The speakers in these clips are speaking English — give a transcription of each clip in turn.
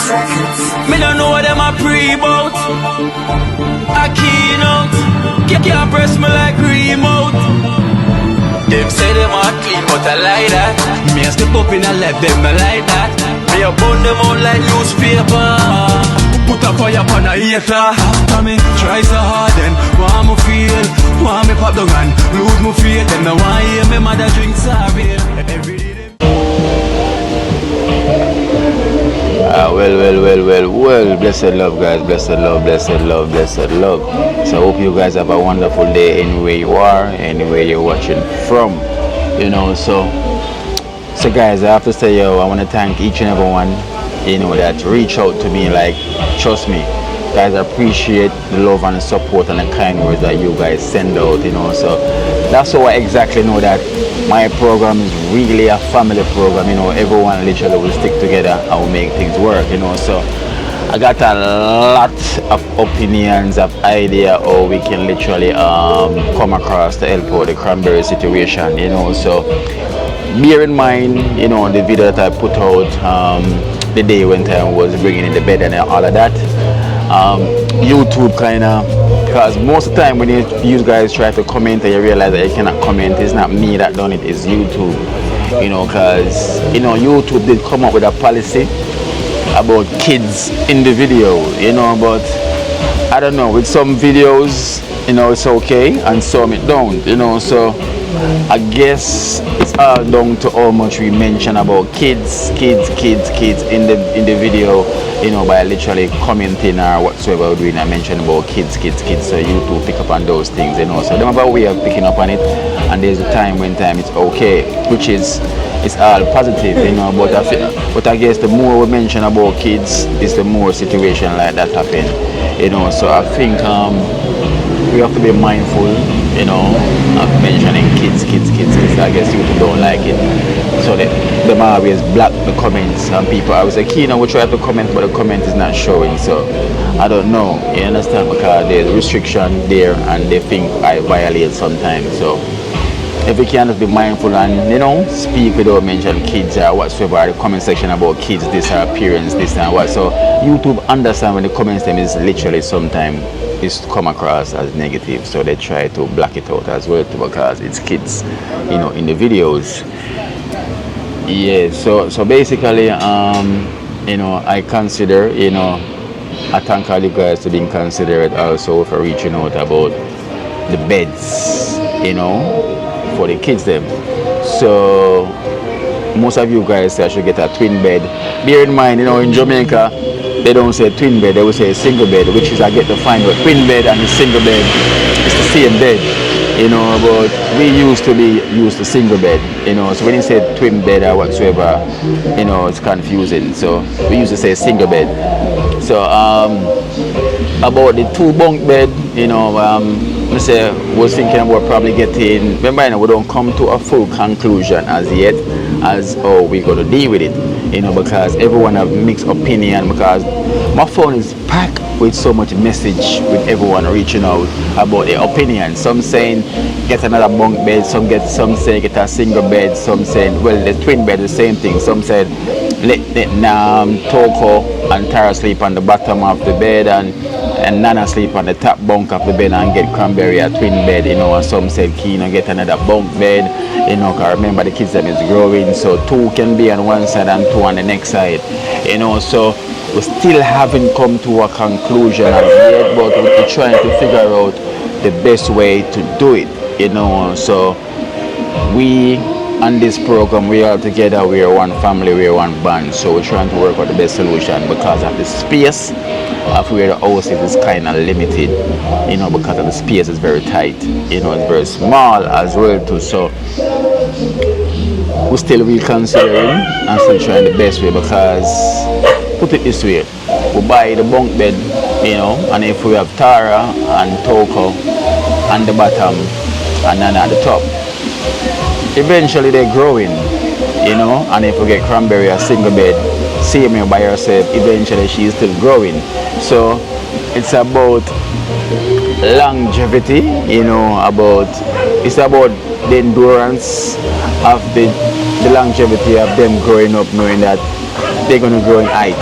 Me don't know what them a pre-bout. Akeynote, can't press me like remote. Them say them a clean, but I like that. Me a step up in a left, them I like that. Me a burn them out like newspaper. Put a fire upon a hater. After me try so hard, then want me feel, want me pop the gun, lose me faith. Them no want hear me mother drink sorry. Every day. Well, blessed love, guys, blessed love. So I hope you guys have a wonderful day anywhere you are, anywhere you're watching from, you know. So guys, I have to say, I want to thank each and everyone, you know, that reach out to me. Like, trust me, guys, I appreciate the love and the support and the kind words that you guys send out, you know. So that's how I exactly know that my program is really a family program, you know. Everyone literally will stick together and will make things work, you know. So I got a lot of opinions, of idea how we can literally come across to help out the cranberry situation, you know. So bear in mind, you know, the video that I put out the day when I was bringing in the bed and all of that. YouTube kind of, because most of the time when you guys try to comment and you realize that you cannot comment, it's not me that done it, it's YouTube, you know. Because, you know, YouTube did come up with a policy about kids in the video, you know, but I don't know, with some videos, you know, it's okay and some it don't, you know. So I guess it's all down to how much we mention about kids in the video, you know, by literally commenting or whatsoever we're doing. I mention about kids, so YouTube pick up on those things, you know. So they have a way of picking up on it, and there's a time when it's okay, which is, it's all positive, you know. But I guess the more we mention about kids, is the more situation like that happen, you know. So I think we have to be mindful, you know, of mentioning kids. I guess YouTube don't like it, so they always block the comments. And people, I was like, you know, we try to comment, but the comment is not showing. So I don't know, you understand, because there's restriction there and they think I violate sometimes. So if we can just be mindful and, you know, speak without mentioning kids or whatsoever, the comment section about kids, this or appearance, this and what. So YouTube understand when the comments them is literally sometimes is come across as negative, so they try to block it out as well too, because it's kids, you know, in the videos. Yeah, so basically, you know, I consider, you know, I thank all you guys for being considerate also for reaching out about the beds, you know, for the kids them. So most of you guys say I should get a twin bed. Bear in mind, you know, in Jamaica they don't say twin bed, they will say single bed, which is I get to find out twin bed and a single bed is the same bed, you know. But we used to single bed, you know. So when you say twin bed or whatsoever, you know, it's confusing. So we used to say single bed. So about the two bunk bed, you know, I say was thinking about probably getting, remember, you know, we don't come to a full conclusion as yet as how we're going to deal with it, you know, because everyone have mixed opinion, because my phone is packed with so much message with everyone reaching out about their opinion. Some saying get another bunk bed, some say get a single bed, some saying, well, the twin bed, the same thing. Some said let Toko and Tara sleep on the bottom of the bed and Nana sleep on the top bunk of the bed and get Cranberry a twin bed, you know. And some said Kino get another bunk bed, you know, because remember the kids them is growing, so two can be on one side and two on the next side, you know. So we still haven't come to a conclusion as yet, but we're trying to figure out the best way to do it, you know. So we on this program, we are together, we are one family, we are one band. So we're trying to work out the best solution, because of the space of where the house is kind of limited, you know, because of the space is very tight, you know, it's very small as well too. So we're still reconsidering and still trying the best way, because put it this way, we buy the bunk bed, you know, and if we have Tara and Toko on the bottom and Nana at the top, eventually they're growing, you know. And if we get Cranberry a single bed, same here by herself, eventually she's still growing. So it's about longevity, you know, it's about the endurance of the longevity of them growing up, knowing that they're going to grow in height,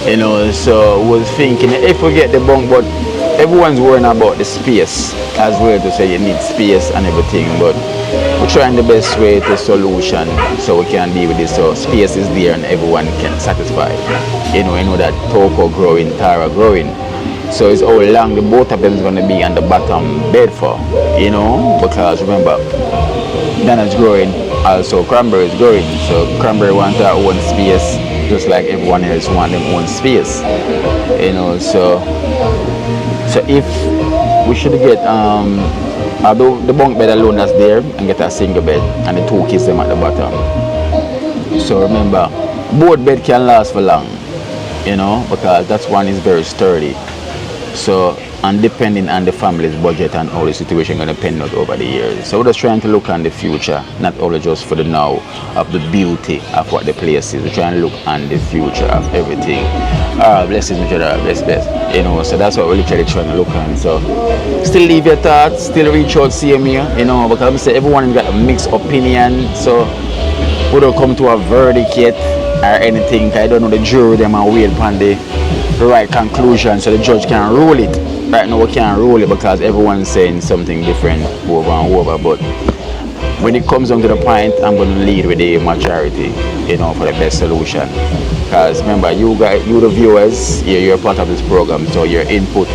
You know, so was thinking if we get the bunk, but everyone's worrying about the space as well, to say you need space and everything, but we're trying the best way to solution so we can deal with this. So space is there and everyone can satisfy. You know that Toko growing, Tara growing. So it's how long the both of them is going to be on the bottom bed for, you know, because remember, Dana's growing, also Cranberry is growing. So Cranberry wants their own space, just like everyone else wants their own space, you know. So if we should get although the bunk bed alone that's there, and get a single bed and the two kids them at the bottom. So remember, both bed can last for long, you know, because that one is very sturdy. So, and depending on the family's budget and how the situation going to pan out over the years. So we're just trying to look on the future, not only just for the now of the beauty of what the place is. We're trying to look on the future of everything. Blessings, each other, bless. You know, so that's what we're literally trying to look on. So still leave your thoughts, still reach out, see me, you know, because I say everyone has got a mixed opinion. So we don't come to a verdict yet or anything. I don't know, the jury them and wait upon the right conclusion so the judge can rule it. Right now we can't rule it because everyone's saying something different over and over, but when it comes down to the point, I'm going to lead with the majority, you know, for the best solution. Because remember, you guys, you the viewers, you're part of this program, so your input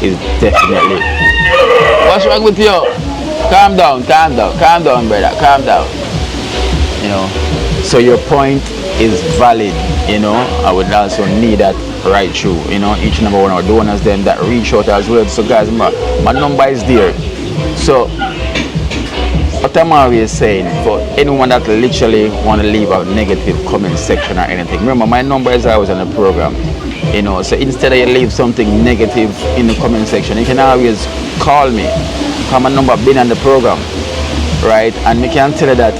is definitely. What's wrong with you? Calm down, brother, calm down. You know, so your point is valid, you know. I would also need that right through, you know, each and every one of our donors then that reach out as well. So guys, my number is there. So what I'm always saying, for anyone that literally want to leave a negative comment section or anything, remember my number is always on the program, you know. So instead of you leave something negative in the comment section, you can always call me. My number been on the program, right? And we can tell you that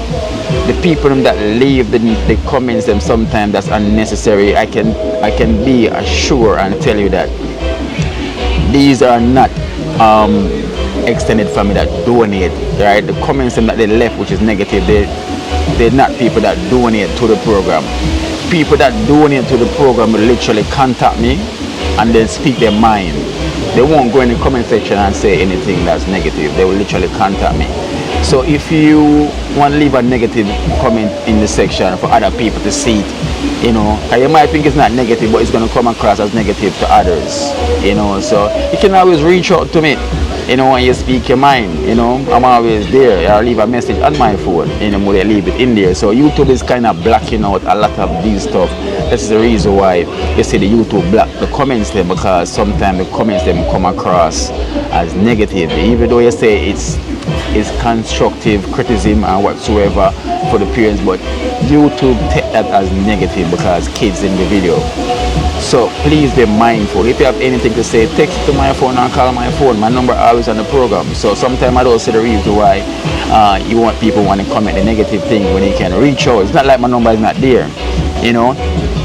the people that leave the comments them sometimes that's unnecessary. I can be assured and tell you that these are not extended family that donate, right? The comments them that they left, which is negative, they're not people that donate to the program. People that donate to the program will literally contact me and then speak their mind. They won't go in the comment section and say anything that's negative. They will literally contact me. So if you want to leave a negative comment in the section for other people to see it, you know, you might think it's not negative, but it's going to come across as negative to others, you know. So you can always reach out to me, you know, when you speak your mind, you know. I'm always there. I'll leave a message on my phone, you know, they leave it in there. So YouTube is kind of blocking out a lot of these stuff. This is the reason why you see the YouTube block the comments there, because sometimes the comments them come across as negative, even though you say it's constructive criticism and whatsoever for the parents, but YouTube take that as negative because kids in the video. So please be mindful. If you have anything to say, text to my phone or call my phone. My number always on the program. So sometimes I don't see the reason why you want people want to comment the negative thing when you can reach out. It's not like my number is not there, you know.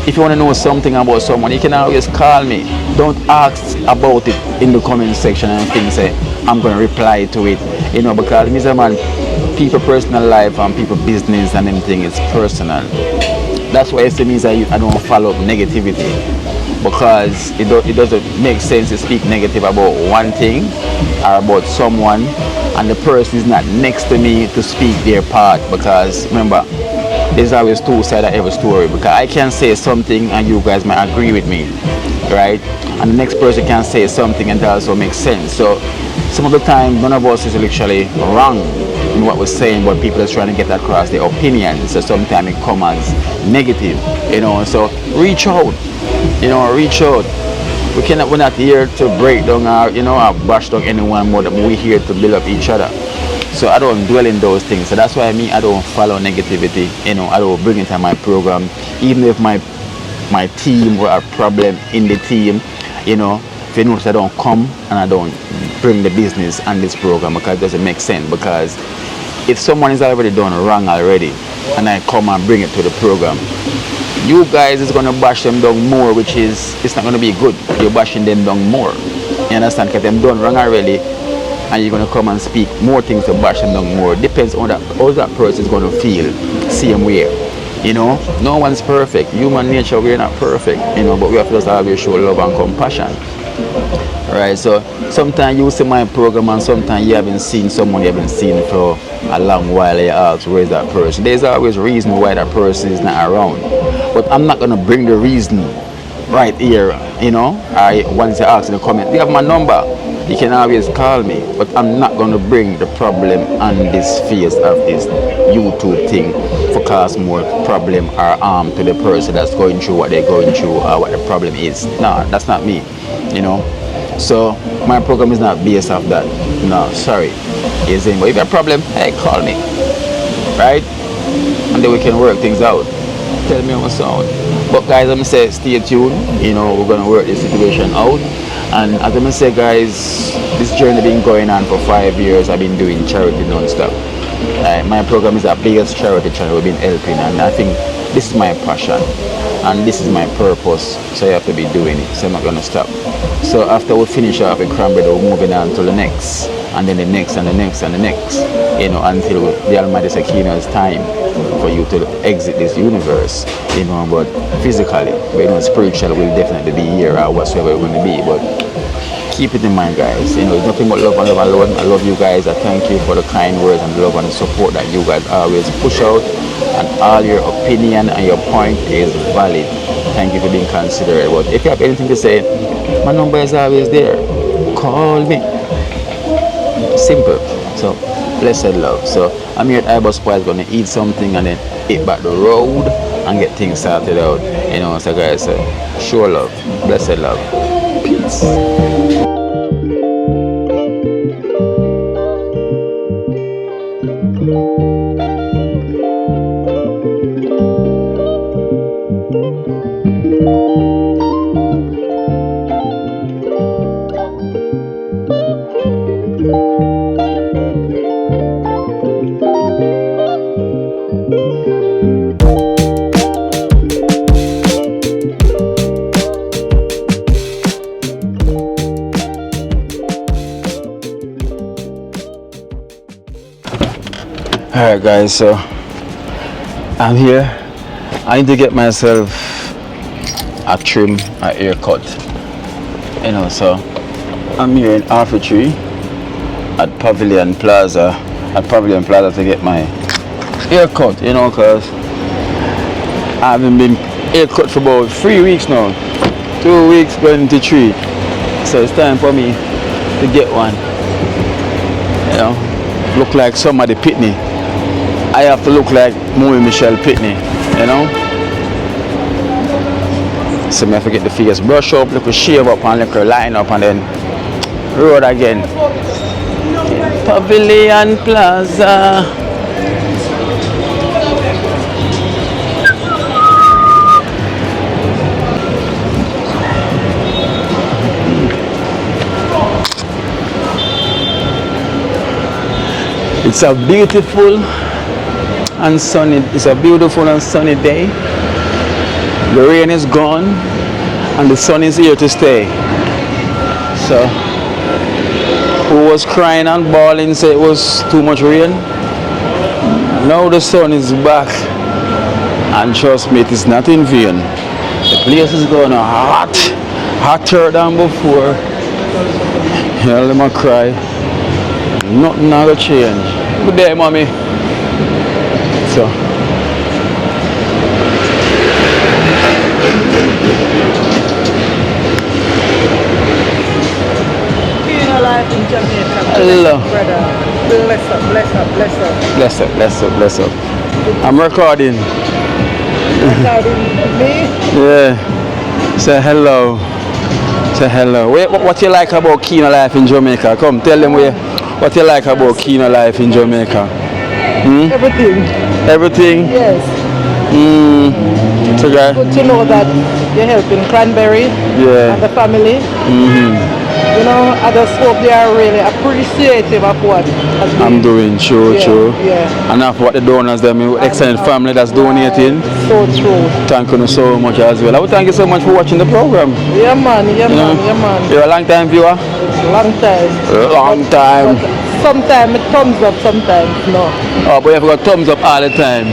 If you want to know something about someone, you can always call me. Don't ask about it in the comment section and things. Say I'm going to reply to it, you know, because Mr. Man, people personal life and people business and everything is personal. That's why it means I don't follow up negativity, because it doesn't make sense to speak negative about one thing or about someone and the person is not next to me to speak their part. Because remember, there's always two sides of every story, because I can say something and you guys might agree with me, right? And the next person can say something and that also makes sense. So some of the time none of us is literally wrong in what we're saying, but people are trying to get across their opinions. So sometimes it comes as negative, you know. So reach out, you know, reach out. We're not here to break down or, you know, or bash down anyone more, than we're here to build up each other. So I don't dwell in those things. So that's why I don't follow negativity, you know. I don't bring it to my program. Even if my team were a problem in the team, you know, if you notice I don't come and I don't bring the business on this program, because it doesn't make sense. Because if someone is already done wrong already and I come and bring it to the program, you guys is going to bash them down more, which is, it's not going to be good. You're bashing them down more, you understand? Because them done wrong already and you're going to come and speak more things to bash them down more. Depends on how that person is going to feel, same way. You know, no one's perfect. Human nature, we're not perfect. You know, but we have to just always show love and compassion. Right, so sometimes you see my program and sometimes you haven't seen someone you haven't seen for a long while. You ask, where is that person? There's always reason why that person is not around. But I'm not going to bring the reason right here, you know. Once you ask in the comment, you have my number. You can always call me. But I'm not going to bring the problem on this phase of this YouTube thing for cause more problem or harm to the person that's going through what they're going through or what the problem is. No, that's not me, you know. So my program is not based off that. No, sorry. You're saying, but if you have a problem, hey, call me. Right? And then we can work things out. Tell me what's on. But guys, I'm gonna say stay tuned. You know, we're gonna work this situation out. And as I'm gonna say, guys, this journey been going on for 5 years. I've been doing charity non-stop. My program is the biggest charity channel we've been helping, and I think this is my passion and this is my purpose, so I have to be doing it, so I'm not going to stop. So after we finish off with Cranberry, we're moving on to the next, and then the next, and the next, and the next, you know, until the Almighty Akeynote's time for you to exit this universe, you know. But physically, you know, spiritually, we'll definitely be here or whatsoever we're going to be. But keep it in mind, guys, you know, it's nothing but love and love alone. I love you guys. I thank you for the kind words and love and the support that you guys always push out, and all your opinion and your point is valid. Thank you for being considerate. But if you have anything to say, my number is always there. Call me. Simple. So blessed love. So I'm here at iBus Spoil's gonna eat something and then hit back the road and get things started out. You know, so guys, show love, blessed love. Peace. Alright guys, so I'm here. I need to get myself a trim, a haircut. You know, so I'm here in Arthur at Pavilion Plaza to get my haircut, you know, because I haven't been haircut for about 3 weeks now. 2 weeks going to 3. So it's time for me to get one. You know, look like somebody Pitney. I have to look like Movie Michelle Pitney, you know. So I have to get the face brush up, little shave up and little line up and then road again. Pavilion Plaza. It's a beautiful and sunny. It's a beautiful and sunny day. The rain is gone and the sun is here to stay. So who was crying and bawling said it was too much rain? Now the sun is back, and trust me, it is not in vain. The place is going hot, hotter than before. Yeah, let me cry. Nothing gonna change. Good day, mommy. So life in Jamaica. Hello. Brother. Bless up, bless up, bless up. Bless up, bless up, bless up. I'm recording. Recording me? Yeah. Say hello. Say hello. What you like about Kino life in Jamaica? Come tell them what you like about Kino life in Jamaica. Everything. Everything? Yes. So guys, good to know that you're helping Cranberry and the family. You know, I just hope they are really appreciative of what I'm doing. True. Yeah. And of what the donors, them excellent family that's donating. So true. Thank you so much as well. I would thank you so much for watching the program. Yeah man, yeah man. You're a long time viewer? Long time. Long time. Sometimes it thumbs up, sometimes no. Oh, but you've got thumbs up all the time.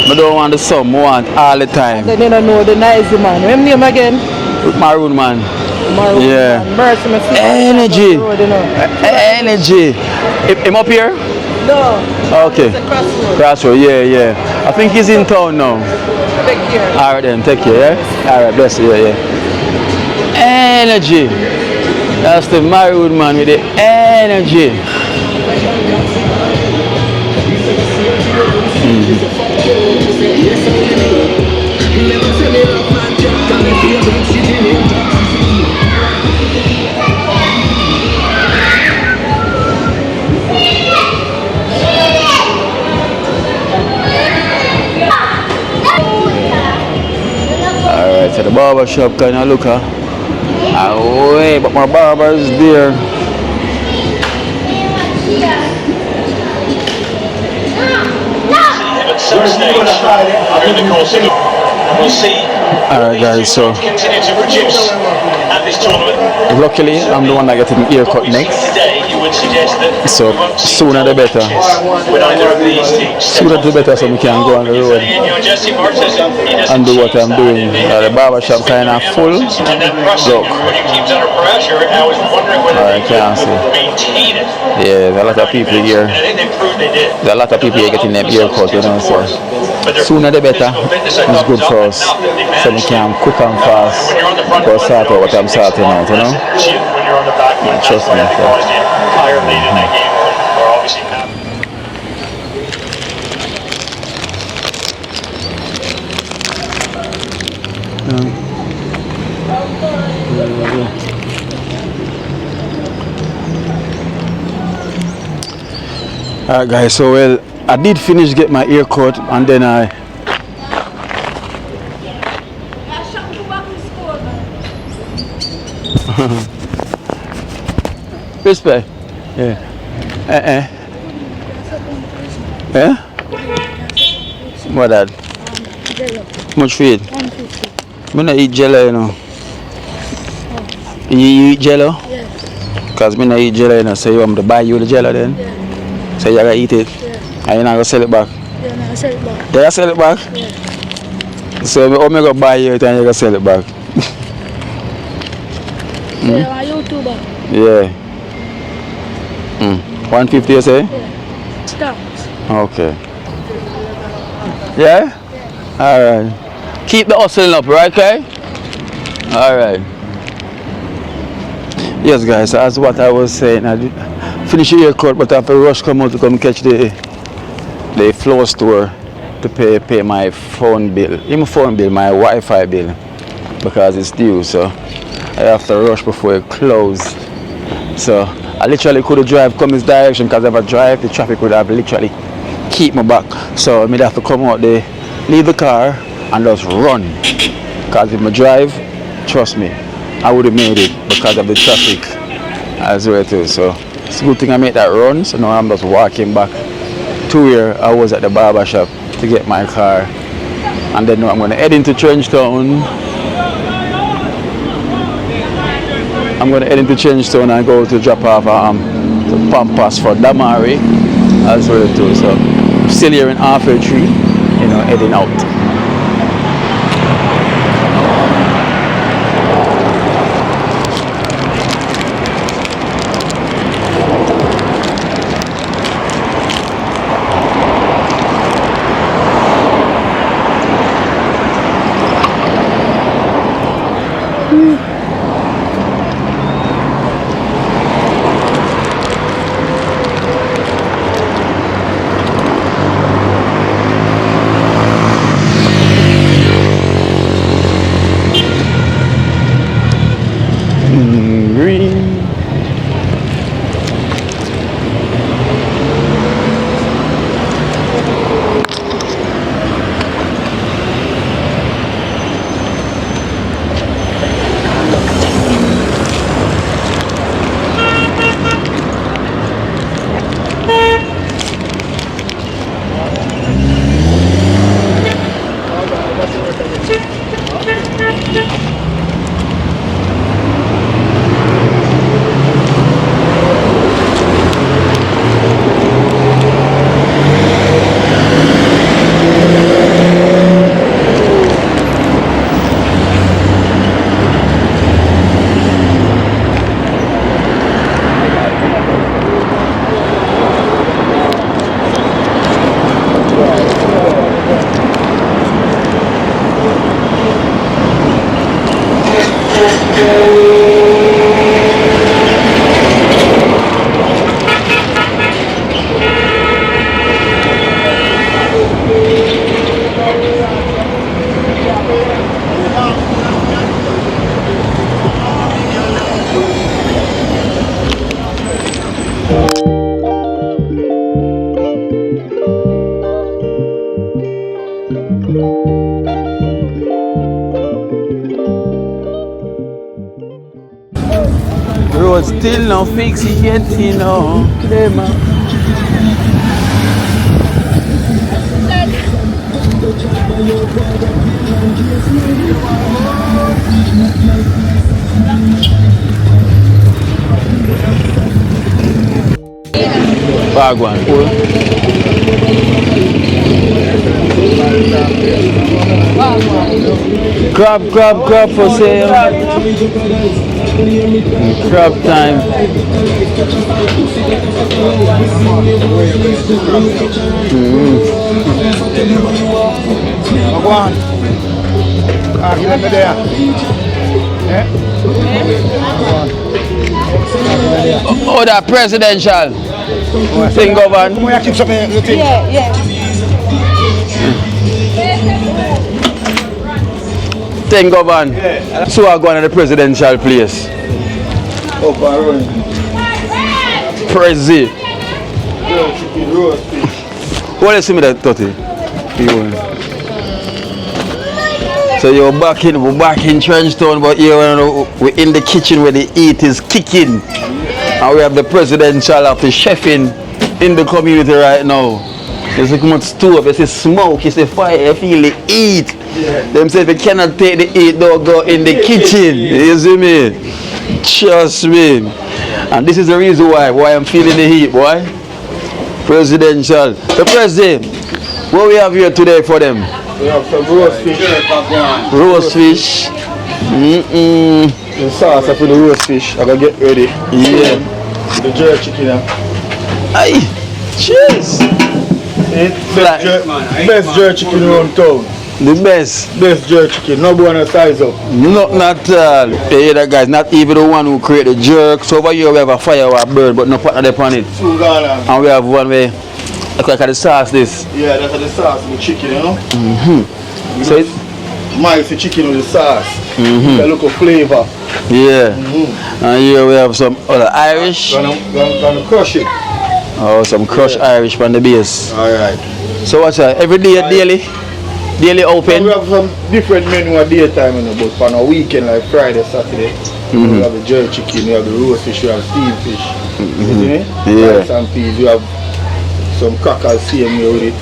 I don't want the sum, I want all the time. Then you don't know the noisy man. What's name again? Maroon man. Maroon Yeah. man. Mercy, me see Energy. road, you know. Energy. Him up here? No. Okay. It's a crossroad. Crossroad, yeah. I think he's in town now. Take care. Alright then, take care, yeah? Alright, bless you, yeah. Energy. That's the Maroon man with the energy. Alright, so the barber shop kind of look away, but my barber is there. At some stage during the course of the we'll see. Alright guys, so Continue to produce at this tournament. luckily I'm the one that getting earcut next. Today, you would suggest that So sooner the better. when either of these teams Sooner the better so we can go on the road and do what I'm doing. The barber shop kind of full. And that pressure, Look. when your team's under pressure, I was wondering whether I they can't see. could maintain it. Yeah, there's a lot of people here. And I think they proved they did. There's a lot of people here getting them earcut, you know, so sooner the better. It's good for us. So we can quick and fast go sort out what I'm sorting out, you know. When you're on the back foot, Trust me. that's what caused the entire lead in that game. We're obviously happy. Alright guys, so well, I did finish get my ear cut and then I respect. Yeah. Yeah? What that? Much feed? I don't eat jello, you know. You eat jello? Yes. Because I don't eat jello, you know, so you want me to buy you the jello then? Yeah. So you gotta eat it? Yeah. And you're not gonna sell it back? Yeah, no, I sell it back. They sell it back? Yeah. So I'm gonna buy you it and you're gonna sell it back? Yeah, I'm a YouTuber. Yeah. 150 you say? Yeah. Stamps. Okay. Yeah? Alright. Keep the hustling up, right, okay? Alright. Yes guys, so as what I was saying, I did finish the haircut but I have to rush come out to come catch the floor store to pay my phone bill. Even my phone bill, my Wi-Fi bill. Because it's due, so I have to rush before it closes. So I literally could drive come this direction because if I drive the traffic would have literally keep me back. So I have to come out there, leave the car and just run. Because if I drive, trust me, I would have made it because of the traffic as well too. So it's a good thing I made that run. So now I'm just walking back to where I was at the barber shop to get my car. And then now I'm going to head into Trenchtown. I'm going to head into Trenchtown and go to drop off the Pampas for Damari as well too. So I'm still here in Halfway Tree, you know, heading out. Green. Road still no fix it yet, you know. Them, bag one, cool. Crab for sale. Crab time. Oh, that presidential thing, govern. Yeah. Thing, govern. So I go on to the presidential place. Prezi. What is me that 30? So we're back in Trenchtown, but here we're in the kitchen where the heat is kicking. And we have the presidential of the chefing in the community right now. There's so much stove, you see smoke, you see fire, you feel the heat. Them say if you cannot take the heat, don't go in the kitchen. You see me? Trust me. And this is the reason why I'm feeling the heat, boy. Presidential. The president, what we have here today for them? We have some roast fish. Roast fish. The sauce for the roast fish. I gotta get ready. Yeah. The jerk chicken. Aye. Cheers. Best jerk chicken around town. The best. Best jerk chicken. No one size up. Not all. Hey, that guys, not even the one who create the jerk. So over here we have a fire or a bird, but no partner upon it. And we have one way. Look like the sauce this. Yeah, that's the sauce with chicken, you know? So it mice the chicken with the sauce. A look of flavor. yeah. And here we have some other Irish. Gonna crush it. Oh, some crushed Irish from the base. Alright. So what's that? Every day, daily open? We have some different menu at daytime, you know, but on a weekend like Friday, Saturday, we have the jerk chicken, we have the roast fish, we have steamed fish. Yeah. Rice and peas, we have some crackers same way with it.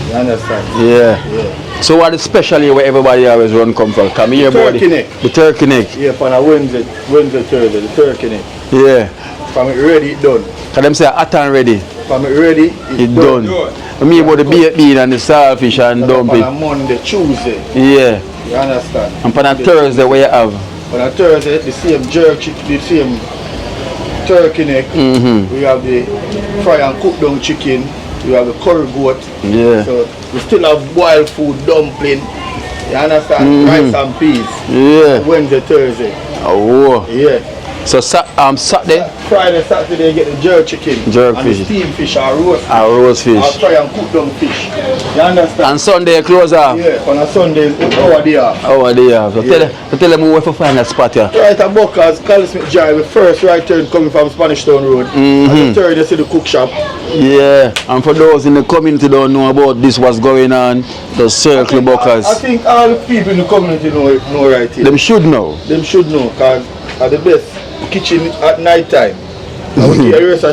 You understand? Yeah. So what is special here where everybody always run come from? Come here, buddy. Turkey neck. The turkey neck. Yeah, on a Wednesday, Thursday, the turkey neck. Yeah. From it ready, it done. Can them say hot and ready? From it ready, It done. I mean about the baked bean and the saltfish and dumpling. On a Monday, Tuesday. Yeah. You understand? And on a Thursday what you have? On a Thursday, the same jerk chicken, the same turkey neck. We have the fry and cook down chicken. We have the curry goat. Yeah. So we still have boiled food, dumpling. You understand? Rice and peas. Yeah. Wednesday, Thursday. Oh. Yeah. So Saturday? Friday, Saturday, you get the jerk chicken. Jerk and fish. the steamed fish or roast fish. Or roast fish. Or fry and cook down fish. You understand? And Sunday close off? Yeah, on a Sunday, our day off. Oh, they have. So tell them where to find that spot here. Right at Buckers, Carl Smith Drive, the first right turn coming from Spanish Town Road. And the third, you see the cook shop. Yeah, and for those in the community don't know about this, what's going on, the circle Buckers. I think all the people in the community know right here. Them should know. Them should know, because at the best kitchen at night time. And we raise a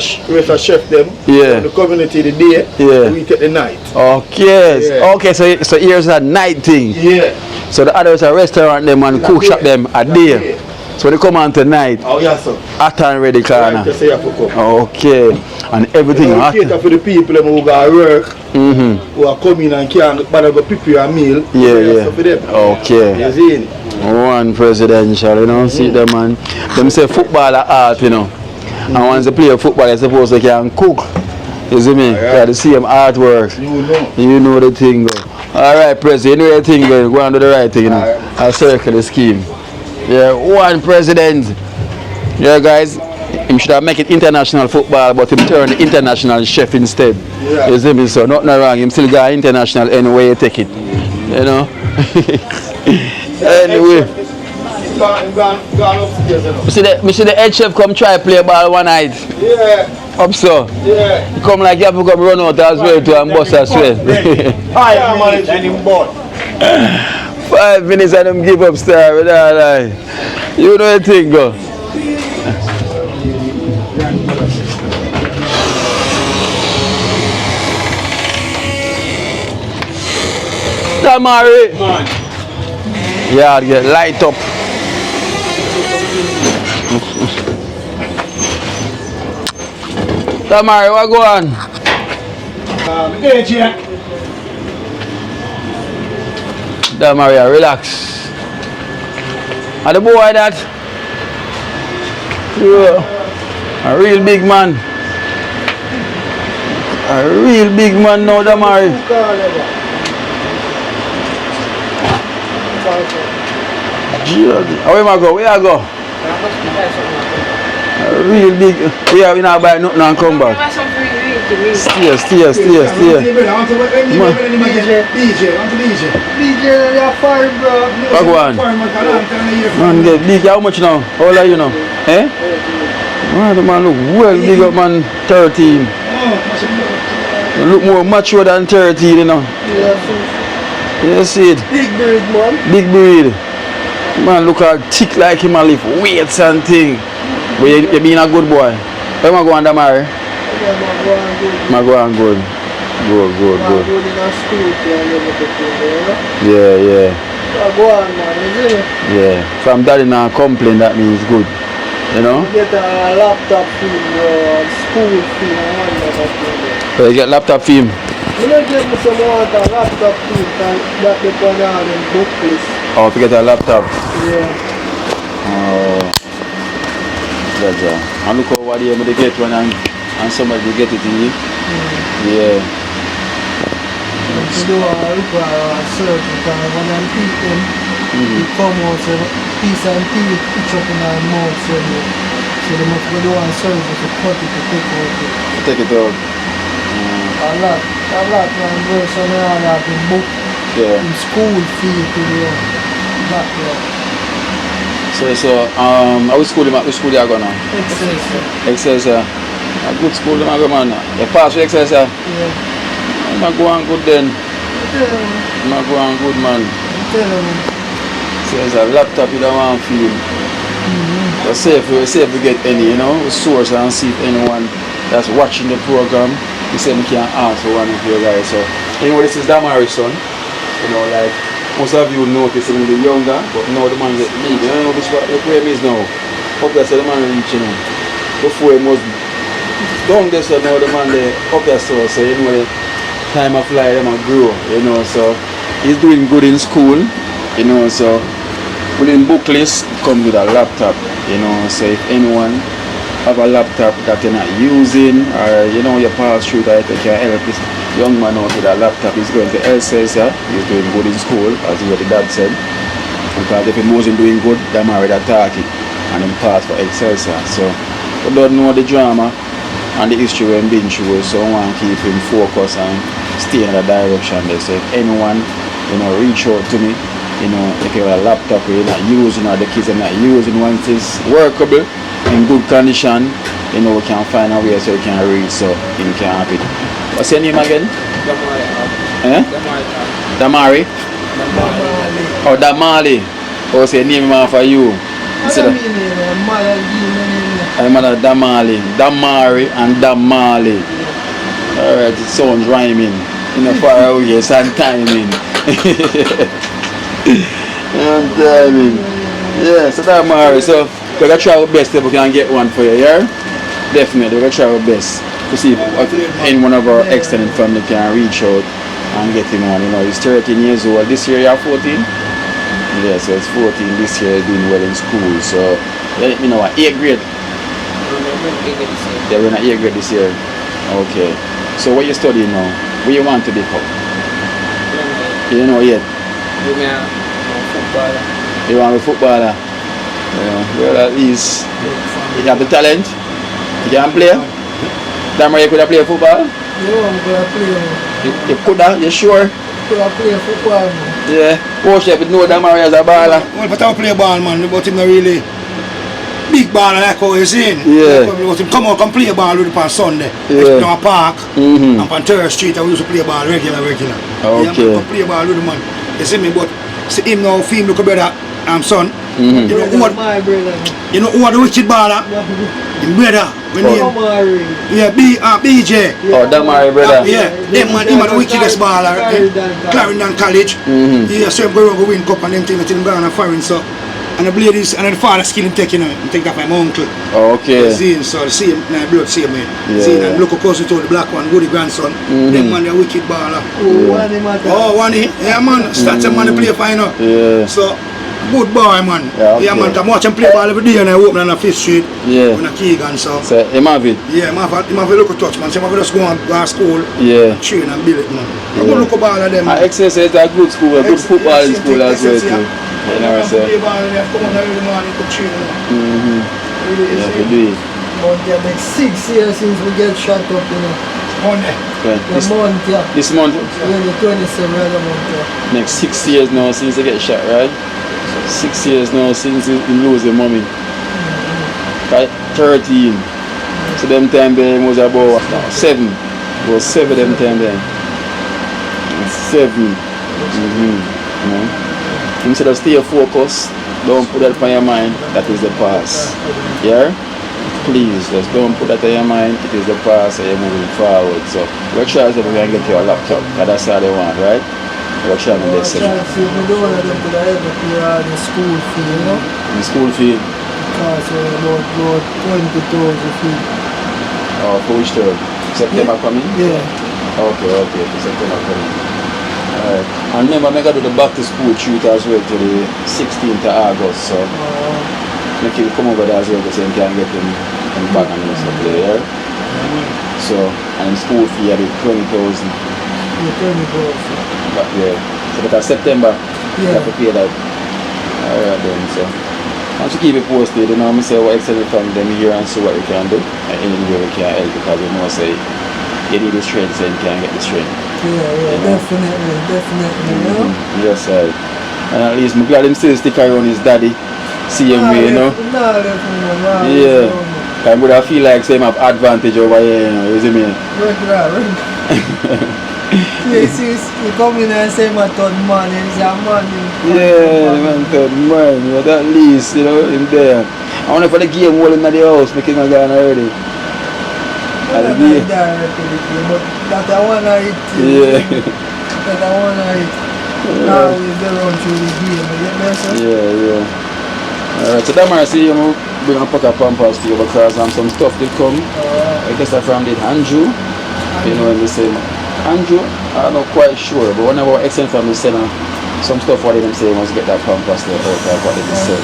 chef them. Yeah. In the community the day, Yeah. we take the night. Okay. Yeah. Okay, so here's a night thing. Yeah. So the others are restaurant them and cook shop them a day. So they come on tonight. Oh yes sir. Hot and ready, Right, corner. you say you have to come. Okay. And everything You know, hot. we cater for the people them who go to work, who are coming and can't bother to prepare a meal. Yeah. For them. Okay. You see? One presidential, you know, see them man. Them say football are art, you know. And once they play football, they're supposed to can cook. You see me? Yeah, the same artwork. You know. You know the thing, though. Alright, President, you know the thing, go and do the right thing, you know. I'll circle the scheme. Yeah, one president. Yeah, guys. Him should have make it international football, but him turn international chef instead. Yeah. You see me, so nothing wrong. Him still got international anyway you take it. You know? Anyway. Gone upstairs, you know. Me see the head chef come try play ball one night. Yeah. Up so. Yeah. He come like you have to come run out as well to and bust as well. 5 minutes and him bought. 5 minutes and them give up star with that lie. You know the thing go. Damari. Yeah, get light up. Damari, what go on? Damari, relax. And the boy that? Yeah. A real big man. A real big man now, Damari. Where I go? Where I go? Real big. We not buy nothing and come back. Steer. DJ, you're fine, bro. What go on? Man, get big. How much now? How old are you now? Eh? Man, the man look well big up, man. 13. You look more mature than 13, you know. You see it? Big breed, man. Big breed. Man, look how thick like him and lift weights and thing. But you being a good boy. Where am I going to marry? I'm going good. Good. Yeah. Yeah. From daddy now complain, that means good. You know? You get a laptop film, school film, So you get laptop film? you don't get me some water, laptop film, that they put on in book list. Oh, to get a laptop? Yeah. Oh. Gotcha. And look how what you able to get one and somebody will get it in you. Yeah. To do a search, because when I'm eating, you come out, so piece and teeth, pitch up in our mouth, so they must go do a search to cut it, to take out it. Take it out. A lot, man, verse on all that in book, Yeah. in school fee to the that, which school you are going now? Excelsior. A good school you are going, man. You pass with Excelsior? Yeah. I'm go on good then. I'm go on good, man. So it's a laptop you don't want to feel. But see if we get any, you know, source and see if anyone that's watching the program, you say we can ask for one of you guys. So anyway, this is Damari's son. You know, like most of you notice him when they're younger, but now the man get big. You know which what the frame is now. Up there, so the man reaching him. Before he was down there, so now the man there up there, so anyway, time of life, them grow, you know, so he's doing good in school, you know, so within book list come with a laptop, you know, so if anyone have a laptop that you're not using, or you know you pass through that you can help this young man out with a laptop. He's going to Excelsior, he's doing good in school, as what the dad said, because if he wasn't doing good, they're married at Turkey and him pass for Excelsior. So we don't know the drama and the history we've been through, so I want to keep him focused and stay in the direction there. So if anyone, you know, reach out to me, you know, if you have a laptop you're not using or the kids are not using, once it's workable, in good condition, you know, we can find a way so you can read, so you can have it. What's your name again? Damari. Damari? Oh, Damali. What's your name for you? I'm a Damali. Damari and Damali. Alright, it sounds rhyming. You know, far away, it's and timing. And timing. Yeah, so Damari, so we're going to try our best if we can get one for you, yeah? Definitely, we're going to try our best to see if any one of our extended family can reach out and get him on. You know, he's 13 years old. This year you're 14? Yeah, so it's 14 this year, doing well in school. So let me know what 8th grade. Yeah, we're in 8th grade this year. Okay. So what you studying now? What you want to become? You know yet? Footballer. You want to be footballer? Well, at least you have the talent. You can play. Damari, you could have played football? Yeah, I'm gonna play. You could have, you sure? Could have play football, man. Yeah. Coach, you know Damari as a baller. Well, but I play ball, man, but him not really big baller like how he's in. Yeah. But him come out and play ball with him on Sunday. Yeah. In our park, and on Third Street, I used to play ball regular. Okay. Yeah, man, play ball with him, man. You see me, but see him now, feel look better, son. You know what? My brother. You know who are the wicked baller? Him brother. When yeah, BJ. Oh, Damari, brother. Yeah, them man, him are the wickedest baller. Clarendon College. Yeah, so him go win cup and them things that him gone and foreign, so. And I believe this, and the father skill him take, you know, him take that from my uncle. Okay. See him, so see him, now blood see him, Yeah. see him, and look of course we told the black one, Woody grandson. Them man, they're wicked baller. Oh, one, yeah man, start them man to play fine, you know. Yeah. So, good boy, man. Yeah, okay. Man, I'm watching play ball every day and I open on the 5th Street. Yeah. On a Keegan, so. So, him have it? Yeah, him have a look at touch, man. So, him have just go to school, Yeah. train and build it, man. I'm going to look at ball of them. Excess is a good school, a good football in school as well, too. You know what I'm saying? Play ball and they have come on every morning to train, you know. Yeah, you do it. But yeah, like 6 years since we get shot up, you know. Monday. Right. The month, yeah. This month? Yeah, the 27th of the month, yeah. Next 6 years now since they get shot, right? 6 years now since you lose your mommy. Right? 13. So them time then was about 7. It was 7 them time then. 7. You know? Instead of stay focused, don't put that on your mind, that is the past. Yeah? Please, just don't put that on your mind, it is the past and you're moving forward. So we're trying to get you a laptop, because that's all they want, right? We're trying to I listen. try to see if we don't want them to ever clear all the school fee, you know? The school fee? Because about 20,000 fee. Oh, for which term? September coming? Yeah. Okay, September coming. Alright. And remember, I gotta do the back to school shoot as well to the 16th of August, so make him come over there as well so he can get him back and stuff there. So, and school fee at 20,000. Yeah, 20,000. But yeah. So because September, you Yeah. have to pay that. Alright then, so. I want to keep it posted, you know, I'm say what extended from them here and see what we can do. And anyway we can help because we know say you need the strength so you can get the strength. Yeah, definitely, you know? Yes, sir. And at least I'm glad him still stick around his daddy. See him way, you know? Yeah. I would have feel like same have advantage over here, you know, you see me? Regular. You come in and say my third man, he's a man. Yeah, man, third man, but at least, you know, him there. I wonder for the game wall in the house, making a guy already. But that I wanna eat. Yeah. That I wanna eat. Now we go on through the game, you get me, sir? Yeah. Alright, so that might see you bring a pack of pampers to you because some stuff did come. I guess I from did Andrew. You know, and they say Andrew, I'm not quite sure, but one of our extended family sent some stuff what they say once get that pampers there out of what they said.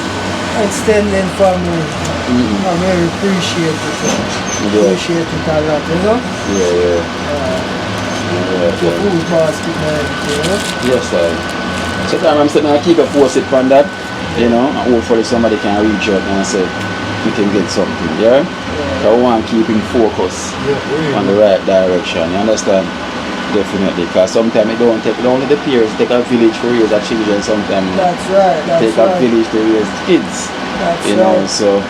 Extended family. I very appreciate it. Appreciate it a lot, you know? Yeah. The food basket, man, you know? Yes, sir. So I'm saying I keep a force on that, you know, and hopefully somebody can reach out and say we can get something, yeah? So I want to keep him focused on the right direction, you understand? Definitely, because sometimes it don't take only the peers, take a village to raise a children sometimes. That's right, take a village to raise kids. That's you know, so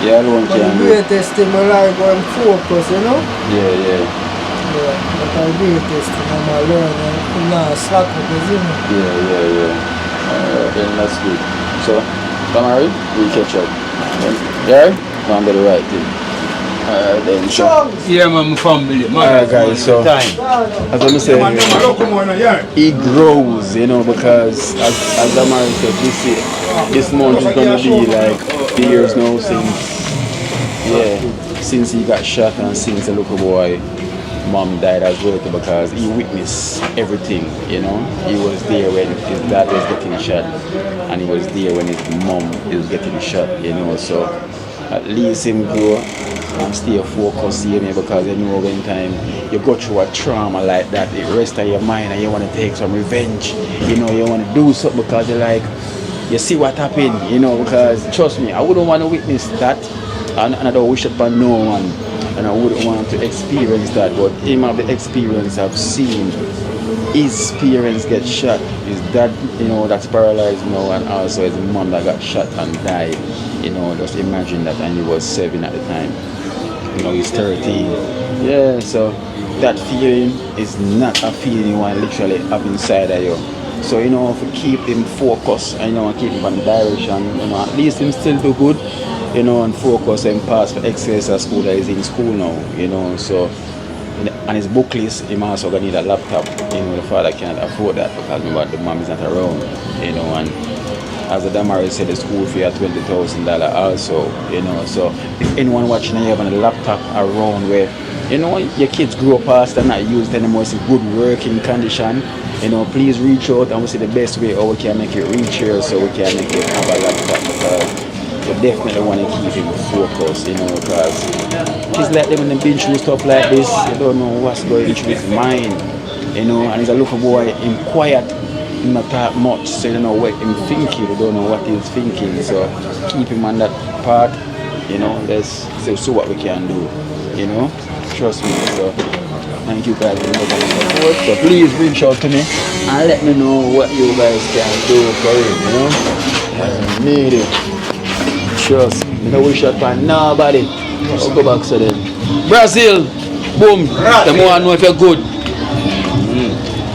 yeah, alone but can the greatest thing I like when focus, you know? Yeah. But the greatest thing I'm learning, I'm not slack up, you know? Yeah. Then that's good. So, Tamari, we catch up. Yeah? Can't do the right thing. Then so. Yeah, man, family. Alright, guys, so as I'm saying, he grows, you know, because as Damari said, this month is gonna be like the years now since he got shot and since the little boy mom died as well, because he witnessed everything, you know. He was there when his dad was getting shot and he was there when his mom is getting shot, you know. So at least him grow and stay focused, you know, because you know when time you go through a trauma like that, it rests on your mind and you want to take some revenge, you know, you want to do something because you're like, you see what happened, you know, because trust me, I wouldn't want to witness that, and I don't wish it upon no one, and I wouldn't want to experience that, but him have the experience I've seen his parents get shot, his dad, you know, that's paralyzed now, and also his mom that got shot and died, you know, just imagine that, and he was 7 at the time, you know, he's 13, yeah, so that feeling is not a feeling you want to literally have inside of you. So, you know, if you keep him focused and, you know, keep him on direction, you know, at least him still do good, you know, and focus and pass for excellence at school that he's in school now, you know, so, and his book list, him also gonna need a laptop, you know, the father can't afford that because the mom is not around, you know, and as the Damari said, the school fee at $20,000 also, you know, so if anyone watching you have a laptop around where, you know, your kids grow past and not used anymore, it's a good working condition, you know, please reach out and we'll see the best way how we can make it reach here so we can make it have a laptop, because we definitely want to keep him focused, you know, because kids like them when they been through stuff like this, you don't know what's going through his mind, you know, and he's a little boy, him quiet, he not talk much, so you don't know what him thinking, you don't know what he's thinking, so keep him on that part, you know, let's see what we can do, you know, trust me, so thank you guys for the support, so please reach out to me and let me know what you guys can do for him, you know, I need it, trust me, no wish out for nobody, I'll go back to them, Brazil, boom, the more I know if you're good.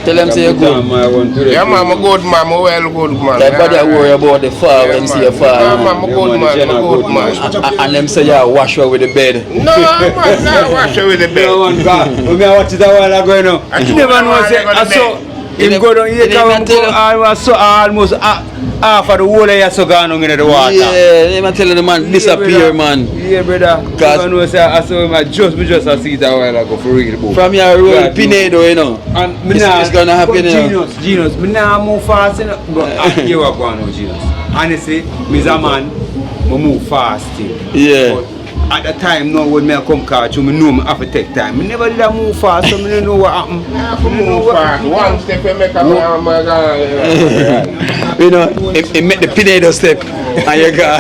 Tell them say you're good. Yeah, man, I'm a good man, I'm well good man. Everybody worry about the fire when see your fire. Yeah, man, I'm a good man, I'm a good man. And them say you wash her with the bed. No, man, not wash her with the bed. No one got. We watch it a while ago, you know. I never know say I saw him go down here, almost half of the whole of your so gone in the water. Yeah, they man telling the man disappear, man. Yeah, brother. Because I know say I saw him just see it a while ago for real. Bro. From your road, Pinedo, you know. And it's gonna happen, you know. Genius, me nah move fast, you know. But you are going on, Genius. Honestly, me a man, I move fast still. Yeah. But at the time, now when I come catch you, I know I have to take time. I never did move fast, so I don't know what happened. Move fast. One step you make a man, you know, it make the Pinedo step, and you go.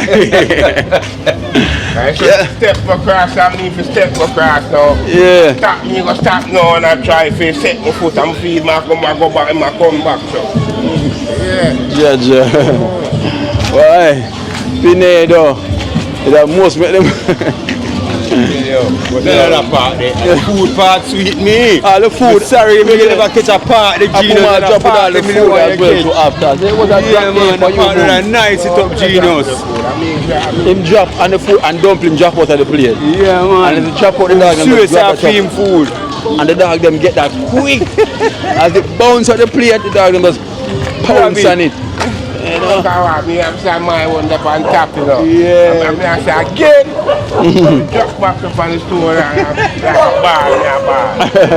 I should step across, I need to step across now. Yeah. Stop me, go stop now and I try to set my foot and feed my come back, go back and I come back. So. Yeah. Judge. Why? Pinedo. That most make them. But then other part there, the food part sweet me. The food. Sorry, me never catch a part. The Genius drop it all the food as well to after. It was a yeah, man, the part that nice it up Genius. Him drop and the food and dumpling drop out of the plate. Yeah, man. And then chop out the dog and serious grab film food. And the dog them get that quick. As they bounce on the plate, the dog them just pounce on it. You know, I'm saying my one up on top, you know. Yeah. I say again, just back up on the store and like a bar.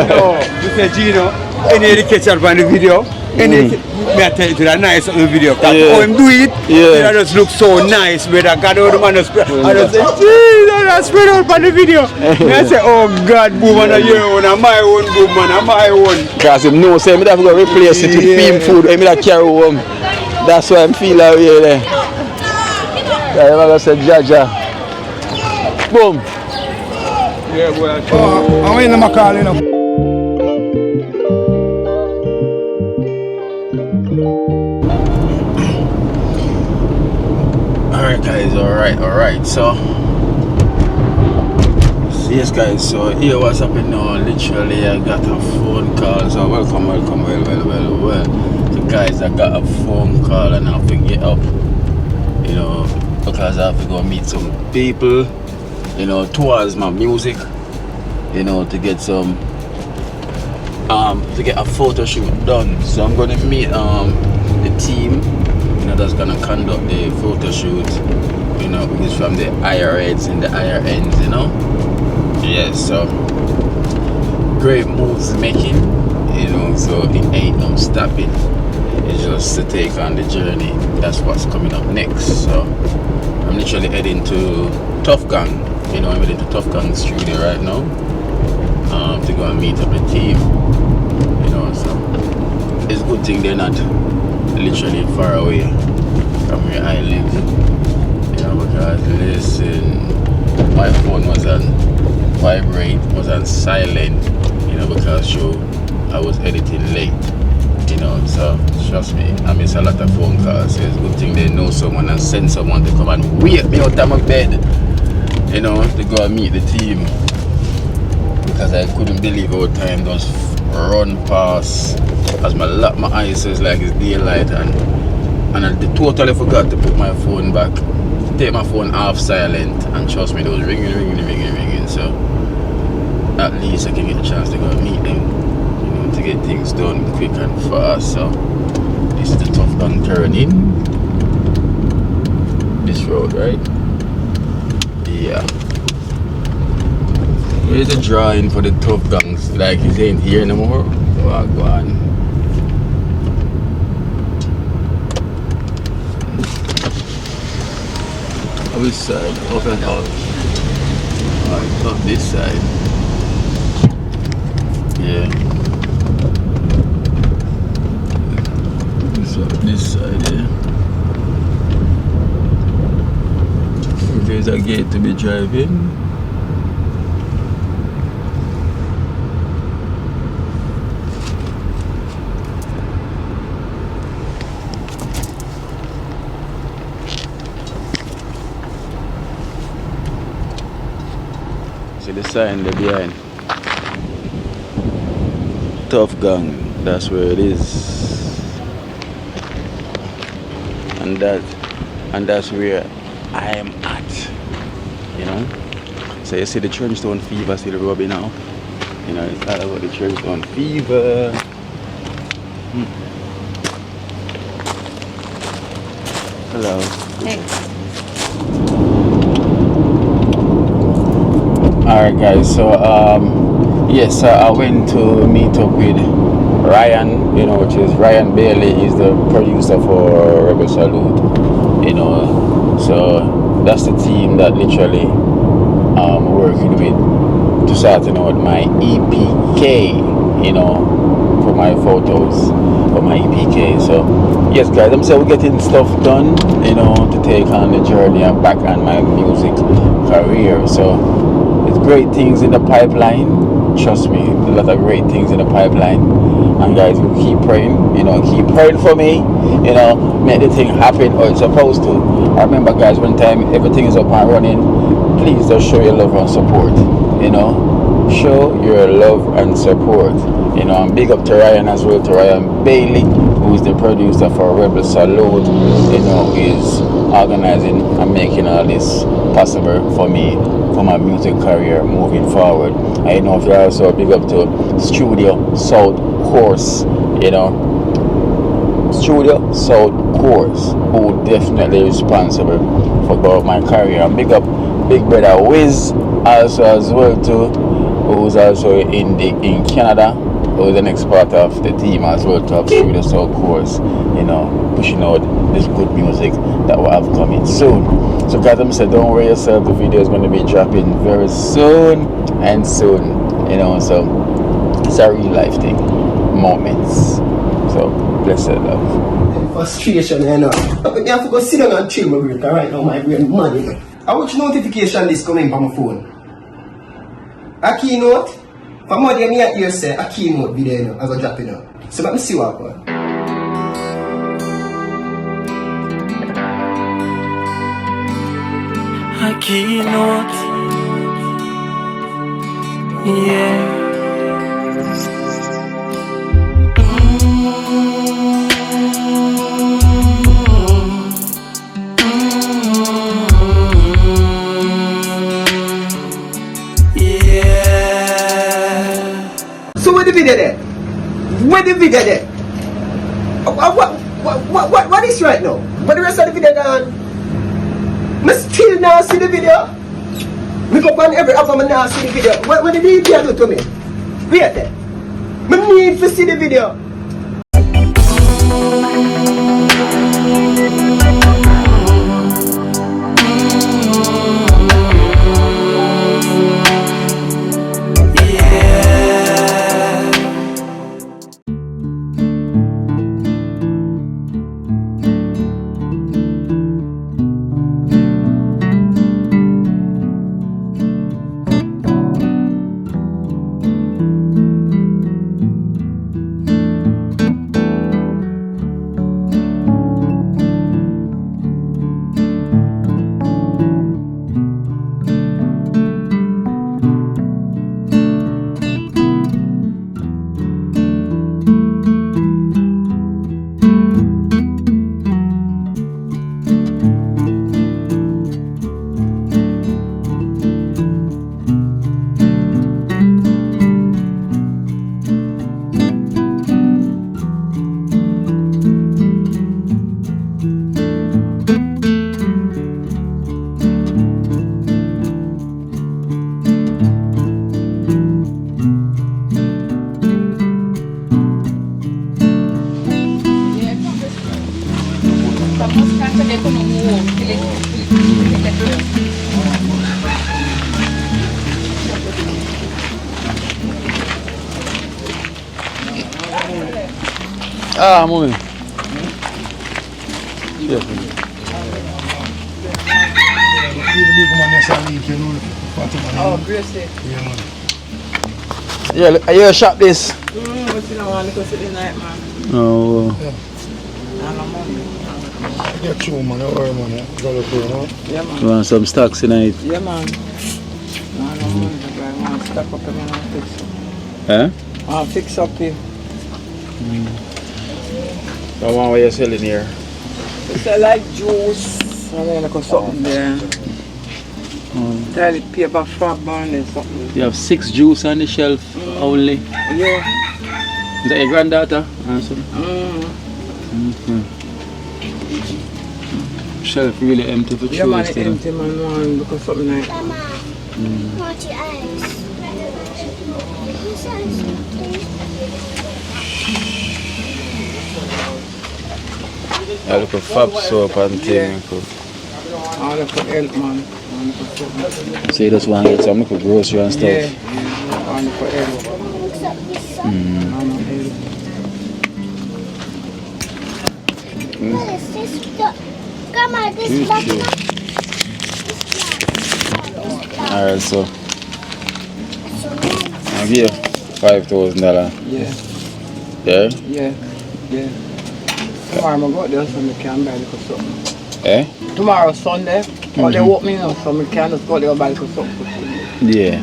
No, you say Gino, any of the catch up on the video, any me I tell you to that nice on the video. Yeah. When him do it, it just look so nice. Where I got all the man spread. I just say, Jesus, I spread out on the video. Me I say, oh God, boom, and your own, and my own, boom, and my own. Because him know, say, me have to go replace it with film food, and me that carry home. That's why I feel out here there. Yeah, I'm gonna say Jaja. Boom. Yeah, boy. I'm in the Macal, you know. Alright guys, alright. So yes guys, so here what's happening now. Literally I got a phone call. So welcome, well. So guys, I got a phone call and I have to get up, you know, because I have to go meet some people, you know, towards my music, you know, to get some to get a photo shoot done. So I'm gonna meet the team, you know, that's gonna conduct the photo shoot, you know, who's from the higher heads and the higher ends, you know. Yeah, so great moves making, you know, so it ain't no stopping. It's just to take on the journey. That's what's coming up next. So I'm literally heading to Tough Gang, you know, I'm heading to Tough Gang studio right now, to go and meet up the team, you know. So it's a good thing they're not literally far away from where I live. You know, because listen, my phone was on vibrate, was on silent, you know, because I was editing late. You know, so trust me, I miss a lot of phone calls. It's a good thing they know someone and send someone to come and wake me out of my bed, you know, to go and meet the team. Because I couldn't believe how time just run past as my lock my eyes is like it's daylight, and I totally forgot to put my phone back, take my phone off silent, and trust me, it was ringing. So at least I can get a chance to go and meet them, to get things done quick and fast. So this is the Tough Gang turning this road, right? Yeah. Where's the drawing for the Tough Gangs? Like it ain't here no more. Oh, go on. Which side? Up and up. Alright, up this side. Yeah. So this side, yeah. There's a gate to be driving. See the sign there behind. Tough Gang, that's where it is. And that's where I am at, you know. So you see the Trenchtown fever still rubbing now. You know, it's all about the Trenchtown fever. Hello. Thanks. Alright guys, so yes, I went to meet up with Ryan, you know, which is Ryan Bailey. He's the producer for Rebel Salute, you know. So that's the team that literally working with to start, you know, with my EPK, you know, for my photos for my EPK. So yes guys, I'm saying we're getting stuff done, you know, to take on the journey and back on my music career. So it's great things in the pipeline. Trust me, a lot of great things in the pipeline. And guys, you keep praying, you know, keep praying for me, you know, make the thing happen or it's supposed to. I remember guys, one time everything is up and running, please just show your love and support, you know, show your love and support, you know. And big up to Ryan as well, to Ryan Bailey, who is the producer for Rebel Salute, you know, is organizing and making all this possible for me, for my music career moving forward. I know if you're also big up to Studio South Course, you know, Studio South Course, who definitely responsible for my career. And big up big brother Wiz also as well too, who's also in Canada, who's the next part of the team as well to have Studio South Course, you know, pushing out this good music that will have coming soon. So guys, I'm saying don't worry yourself, the video is going to be dropping very soon, you know. So it's a real life thing, moments. So blessed love. Frustration, you know. But I have to go sit down and chill my brain, right now my brain mad, you know. I watch notification list coming on my phone. Akeynote, from what you hear say, Akeynote video, you know, as I drop it now. So let me see what happens. Akeynote, yeah. So where the video there? Where the video there? What is right now? What the rest of the video gone? I still not see the video. We go on every album and now see the video. What did the DJ do to me? Wait there. I need to see the video. Ah, mommy. Yeah. Oh, bless it. Yeah, look, are you shop this? But you don't want to go sit in night, man. No. Get you, man. Don't worry, man. Gotta go, no? Yeah, man. You want some stocks tonight? Yeah, man. No, I want to stack up and I'll fix up. Huh? I'll fix up here. The one what you're selling here? I sell like juice. I'm going to go something there. Toilet paper, frog bun and something. You have 6 juice on the shelf only. Yeah. Is that your granddaughter? Shelf really empty for yeah, man, juice. it's empty, man. Man, look at something like Mama, want your eyes? I look at fab soap and thing. I'll look for help, man. So you just want to get some look for grocery and stuff? Yeah, I'll look for help. Grandma, this black. Alright, so I'll give you $5,000. Yeah. Yeah? Yeah. Yeah. Tomorrow I'm going to go there so I can buy a little something. Eh? Tomorrow Sunday, but they walk me now so I can just go there and buy a little something. Yeah.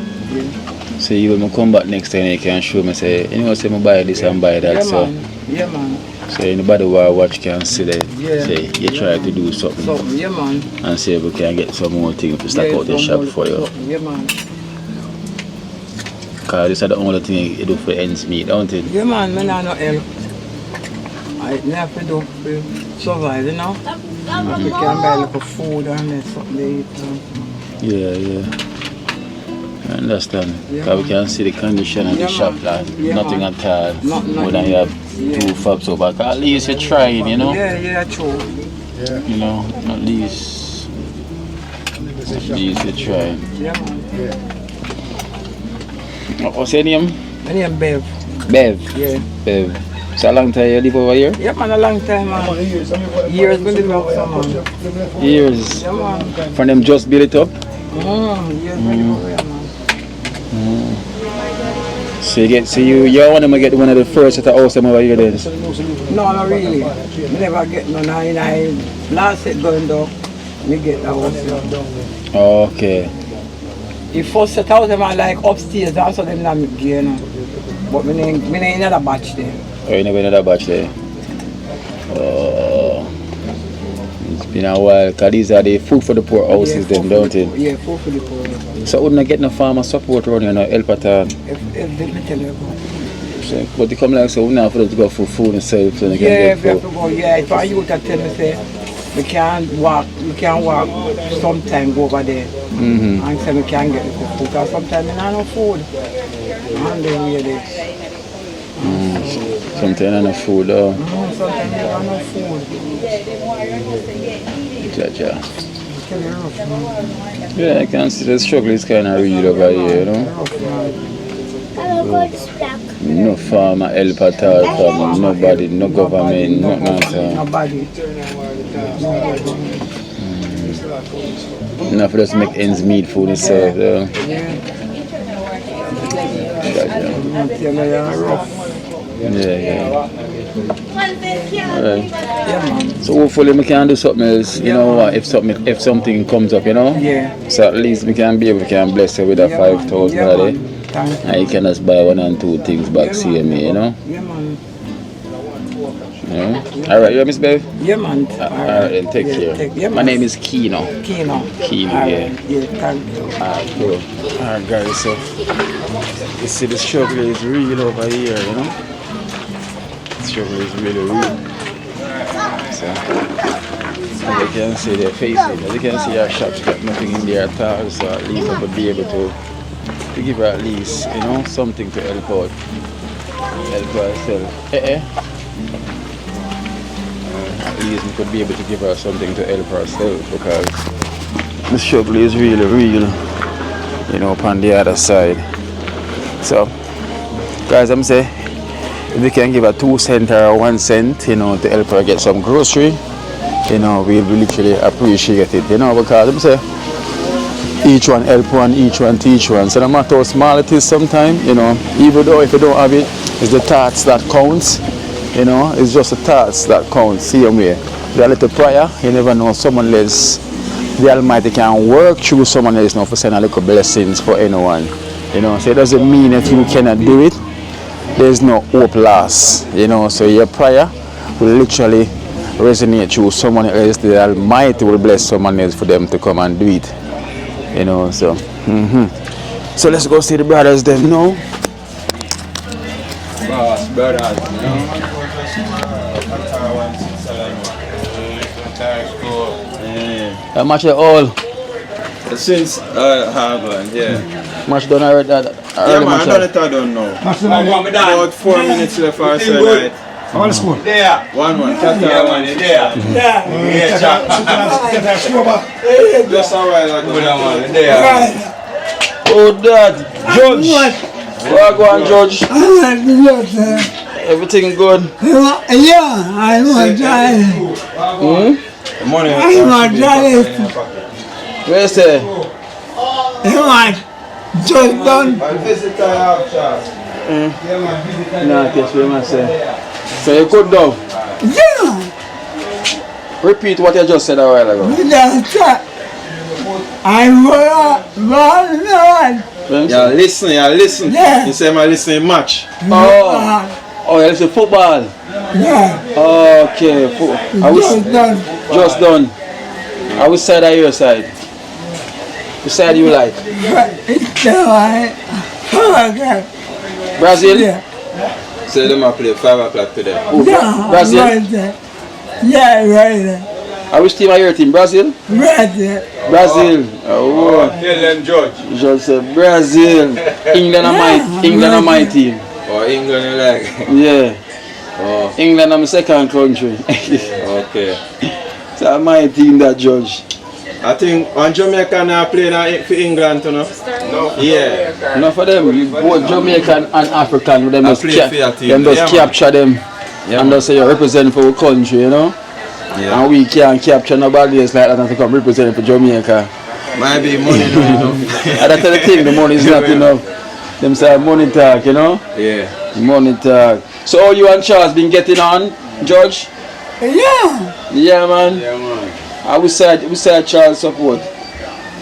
So you will come back next time and you can show me, say, you know, say I buy this and buy that. Yeah, so. man. Yeah, man. So anybody who watch can see that. Yeah. Say you try to do something. Yeah, man. And see if we can get some more things to stack out the shop for you. Yeah, man. Because this is the only thing you do for ends meet, don't it? Yeah, man. I don't help. I have to do to survive, you know. We can buy like a food and then something to eat. Yeah. I understand. Yeah, Because we can see the condition of the shop, like nothing at all. More than you have 2 fabs over. At least you're trying, you know? Yeah, true. You know, at least you're trying. Yeah, man. What's your name? My name Bev. Bev? Yeah. Bev. So a long time you live over here? Yeah, man, a long time, man. Years been living over here, man. Years? Yeah, man. From them just build it up? Years been living over here, man. So you're one of them get one of the first at the house over here then? No, not really. I never get none. I last set going down, me get that house. Okay. The first set house them are like upstairs, and so them not get, you know. But me ain't another batch there. Oh, you never another batch there? Oh. It's been a while, because these are the food for the poor houses then, don't it? Yeah, food for the poor. So wouldn't I get no farmer support around here, no help at all? If me tell you about. So, but they come like so we not for them to go for food and sell so they can Yeah, get we have food. to go, yeah. If I youth that tell me say, we can't walk sometime go over there. And say we can't get the food, because sometimes we don't have no food. And then we are there. Sometimes not enough food though. Sometimes we don't have no food. Yeah, I can see the struggle is kind of real over here, you know. No farmer help at all from nobody, no government, nothing at all. Nobody. Enough for us to make ends meet for themselves. Yeah. Alright. So hopefully we can do something else, you know what, if something comes up, you know? Yeah. So at least we can bless you with a 5,000 and you can just buy 1 and 2 things back, see me, you know? Yeah, man. Yeah. Alright, you Miss Bev? Yeah, man. Alright, then take care. My name is Kino. Kino, yeah. Yeah, thank you. Alright, cool. Alright, guys, so you see the struggle is real over here, you know? The struggle is really real. So, as you can see their faces, as you can see our shop's got nothing in there at all, so at least I would be able to give her at least, you know, something to help out. Help herself. At least we could be able to give her something to help herself, because the struggle is really real, you know, upon the other side. So, guys, I'm saying, if you can give a 2 cent or 1 cent, you know, to help her get some grocery, you know, we literally appreciate it, you know, because I'm say each one help one, each one teach one. So no matter how small it is sometimes, you know, even though if you don't have it, it's the thoughts that counts, you know, it's just the thoughts that counts. See me, with a little prayer, you never know, someone else, the Almighty can work through someone else now for send a little blessings for anyone, you know. So it doesn't mean that you cannot do it. There's no hope lost, you know. So your prayer will literally resonate through someone else. The Almighty will bless someone else for them to come and do it, you know. So so let's go see the brothers then, you know. Brothers, you know. How much they all? Since Harvard, yeah. Much done already? Yeah, man, I don't know. About 4 minutes left for tonight. I want to score. There. 1-1. Yeah. Just a while ago. Oh, Dad. Judge. Where go on, Judge? Everything good? Yeah, I want to try it. The money I want to try it. Where's the? You want just done. No, guess what I say. So you good though? Yeah. Repeat what you just said a while ago. That's it. I want to. Yeah, listen. Yeah. You say I listen match. Oh, it's a football. Yeah. Okay. Just done. Just done. I which side are your side? Which side you like? It's alright. Okay. Brazil? Yeah. So them a play 5 o'clock today. Yeah. Brazil? Right there. Yeah, right there. I which team are your team? Brazil? Right there. Brazil. Oh. Tell them George. Just say Brazil. England are my team. Oh, England you like? Yeah. Oh. England are my second country. Okay. So my team that judge. I think on Jamaica now playing for England too, no? No. Yeah. Enough for them. Both Jamaican and African. Them just, capture them. Yeah, and just say you represent for our country, you know? Yeah. And we can't capture nobody else like that and to come represent for Jamaica. Might be money not enough. And that's the thing, the money is not enough. Them say money talk, you know? Yeah. Money talk. So how you and Charles been getting on, George? Yeah. Yeah, man. Yeah, man. We said Charles support.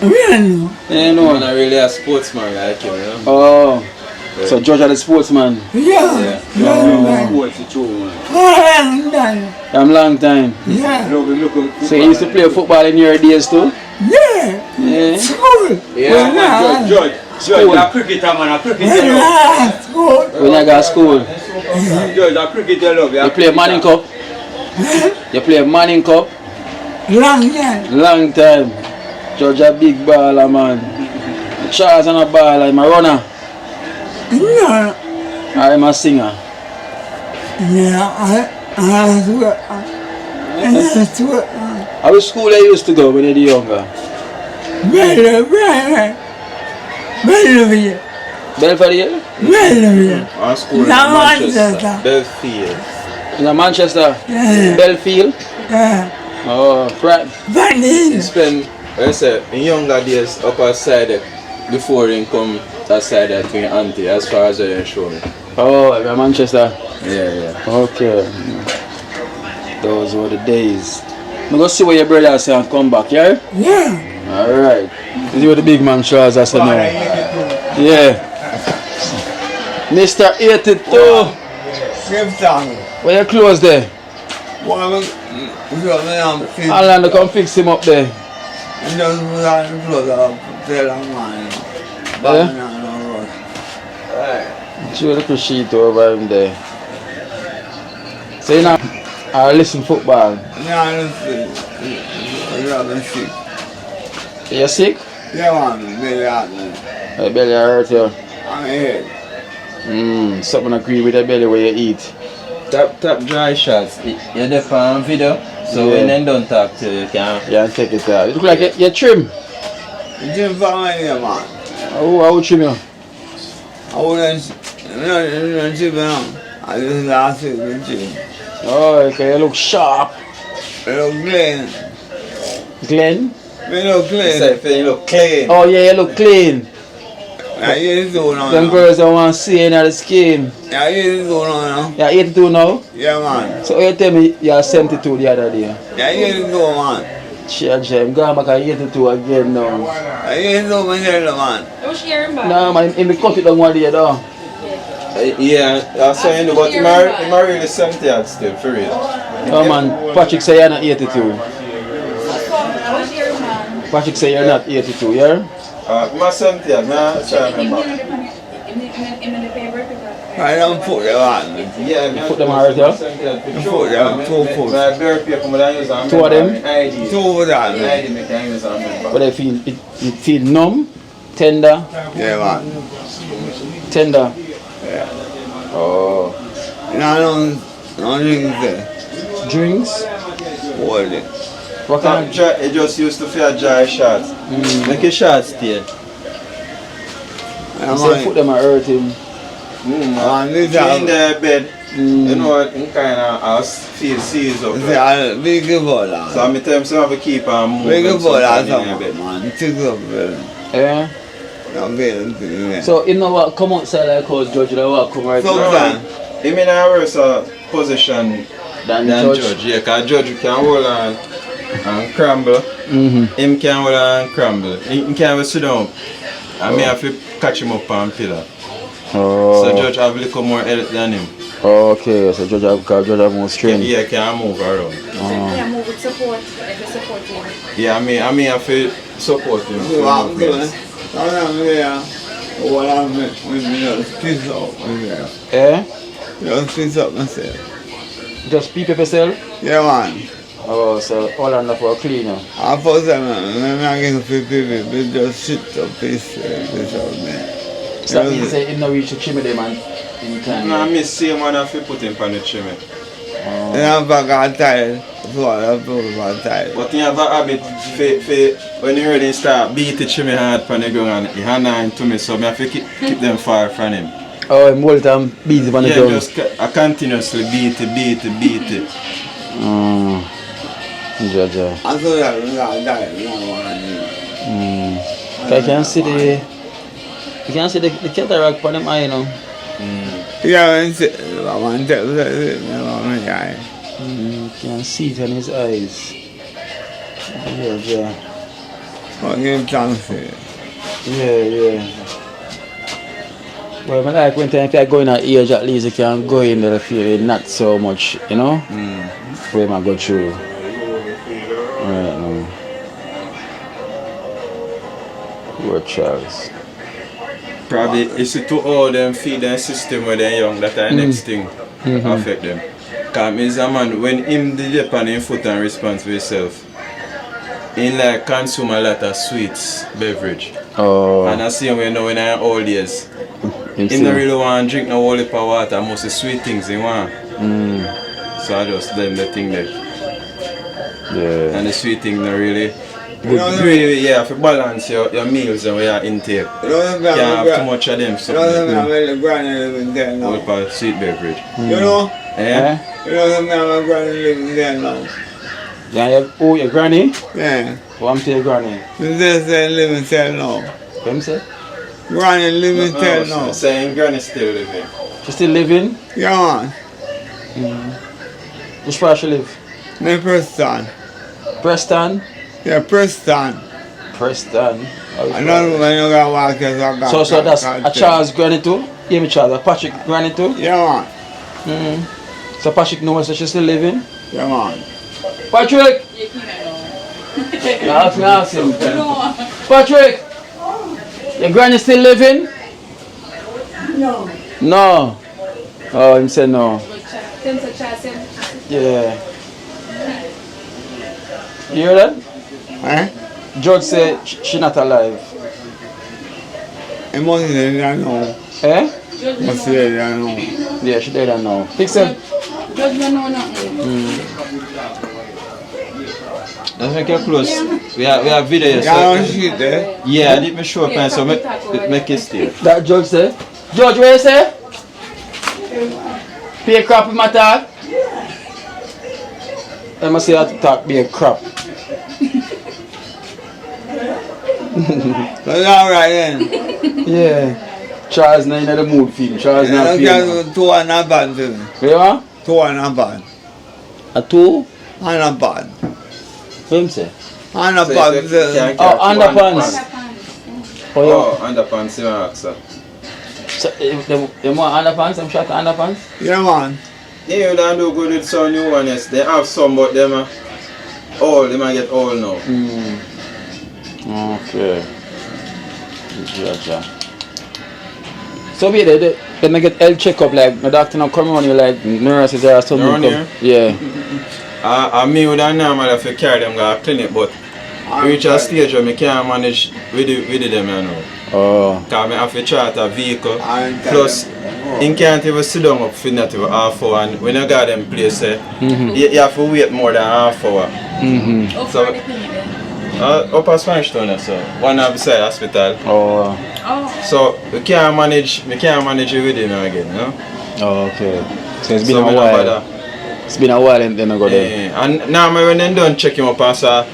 Really? Yeah, no. I'm not really a sportsman like you, you know? Oh. Yeah. So George are the sportsman? Yeah. Sports is true, man. Long time. Yeah. So you used to play football in your days too? Yeah. Yeah. School. Yeah, man. George, you're a cricketer, man. A cricketer. School. When I got school? George, a cricketer, love. You play Manning Cup? You play Manning Cup? Long time. Long time. George a big baller, man. Charles and a baller, I'm a runner. Yeah. I'm a singer. Yeah, I Which school you used to go when you were younger? Belvedere. Belvedere? Belvedere. Our school in Now Manchester. Belfield. In Manchester? Yeah. Belfield? Yeah. Oh, right. Vanille. Spend, I say, in younger days, up outside before they come outside that thing, auntie, as far as they show me. Oh, in Manchester? Yeah. Okay. Those were the days. I'm going to see what your brother say and come back, yeah? Yeah. Alright. This is what the big man Charles has said now. Yeah. Mr. 82. Where you close there? Alan, come fix him up there. Show a little sheet over him there. So you know, I listen football. You sick? Yeah, man. Your belly hurt you? I'm here. Something agree with the belly where you eat. Top dry shots. You're there on video, so when they don't talk to you, you can. Yeah, take it out. You look like you trim. Jim family, man. How would trim you? I wouldn't trim him. I I just last week in the gym. Oh, okay, you look sharp. I look clean. Glenn? I look clean. You look clean. Oh yeah, you look clean. I hear this going on Them now. girls don't want to see any of the skin. I hear this going on now. You're 82 now? Yeah, man. So you tell me you're 72 the other day. I hear this going on. Shit, I'm going back at 82 again now. I hear this going on, man. No, man, in the cut it down one day though. Yeah, that's saying, but I'm really 70 odd still, for real. Oh man, Patrick say you're not 82. Patrick say you're not 82, yeah? I'm 70 odd, man. I try to remember. I don't put them on. Yeah, You put them on right here? You put them, 2 foot. Two of them? 2 of them. But I feel, it feel numb, tender, Yeah, man. tender. Oh. And I don't drink there. Drinks? Hold it. What kind of It just used to feel dry shots. Make a shot still. you say put them on earth him? And this In the bed, you know, in kind of feel seized up. is a big ball. So I'm telling you, I keep on moving. Big ball, sometimes in the man. bed. Six up, Yeah? I'm getting to the So you know what come outside like cause judge, you know what come right Sometimes. He may not worse position than than judge. judge. Yeah, because judge can hold on and crumble. Him can hold on and crumble. He can't sit down. I may have to catch him up on pillar. Oh. So judge have a little more health than him. Okay, so judge have more strength. Yeah, can move around. Yeah, move with support. Like the support him. Yeah, I mean have to support him. I'm there. What I'm with me, just piss up. Eh? Just piss up myself. Just peep up yourself? Yeah, man. Oh, so all enough for a cleaner. I first time, I get to people, just shit up, piss up, man. So that means say him not reach the chimney there, man, in time. No, I miss same one have to put him on the chimney. And I'm back on tired. So I'm tired. But you have a habit when you really start beat the chimney hard on the ground and he hand on to me, so I have to keep them far from him. Oh, him hold time beat on the Yeah, ground. just continuously beat it. Jaja. I thought that was not tired. I can see the cataract on them eye, you know. Yeah, I'm guy. You can see it on his eyes. Yeah. I'll give him chance. Yeah. Well, I like when if I go in at age, at least you can go in there feel not so much, you know? Where I go through. Right now. Poor Charles. Probably it's to all them feed their system when they're young, that the next thing affect them. Because means a man, when him dip on him foot and response for himself, he like consume a lot of sweets beverage. Oh. And I see him when I'm old years. He don't really want to drink no whole heap of water, most of the sweet things he want. So I just them the thing there. Yeah. And the sweet thing not really good. Really, yeah, if you balance your meals and your intake. Can't have too much of them. So I'm granny living there now. whole part of sweet beverage. You know? Eh? You know I'm granny living there now. Yeah, your granny? Yeah. What to your granny? This is living there now. What you say? Granny living there now. Saying granny still living. She still living? Yeah, man. Which part she live? Me Preston. Preston? Yeah, Preston. Preston. Another woman you got walk as a guy. So that's a Charles granny too? Yeah, me Charles. A Patrick granny too? Yeah, man. So Patrick knows that she's still living? Yeah, man. Patrick! Ask him. Patrick! Your granny still living? No. Oh, him said no. Yeah. You hear that? Eh? George said she not alive. It must be there now. Eh? Must be there now. Yeah, she dead now. Fix him. Let's make it close. We have videos. Yeah, shit there. Yeah, I did me show up so make it still. That George said. George, what you say? Pay crap in my talk. I must say I have to talk be a crap. That's alright then. Yeah. Charles not in the mood for him. Charles not feeling. 2 and a band to me. Yeah? 2 and a band. A 2? And a band. What him say? And a band. Oh, underpants. Oh, underpants, you ask sir. So, you want underpants? I'm shot underpants? Yeah, man. Yeah, you don't do good with some new ones. They have some, but them old. They might get old now. Okay. Gotcha. So be there, then I get health checkup, like my doctor now come on you like nurses or something. Around here? Yeah. I me would have normally have to carry them to a clinic, but reach a stage where I can't manage with them, you know. Oh. Because I have to charter a vehicle. Plus, you can't even sit down up for not even half hour, and when you got them place, you have to wait more than half hour. So, up at Spanish Town, so one beside hospital. Oh. So we can't manage it with him again, you know? Oh, okay. So it's been a while. It's been a while and then I go there. And now when they don't check him up and so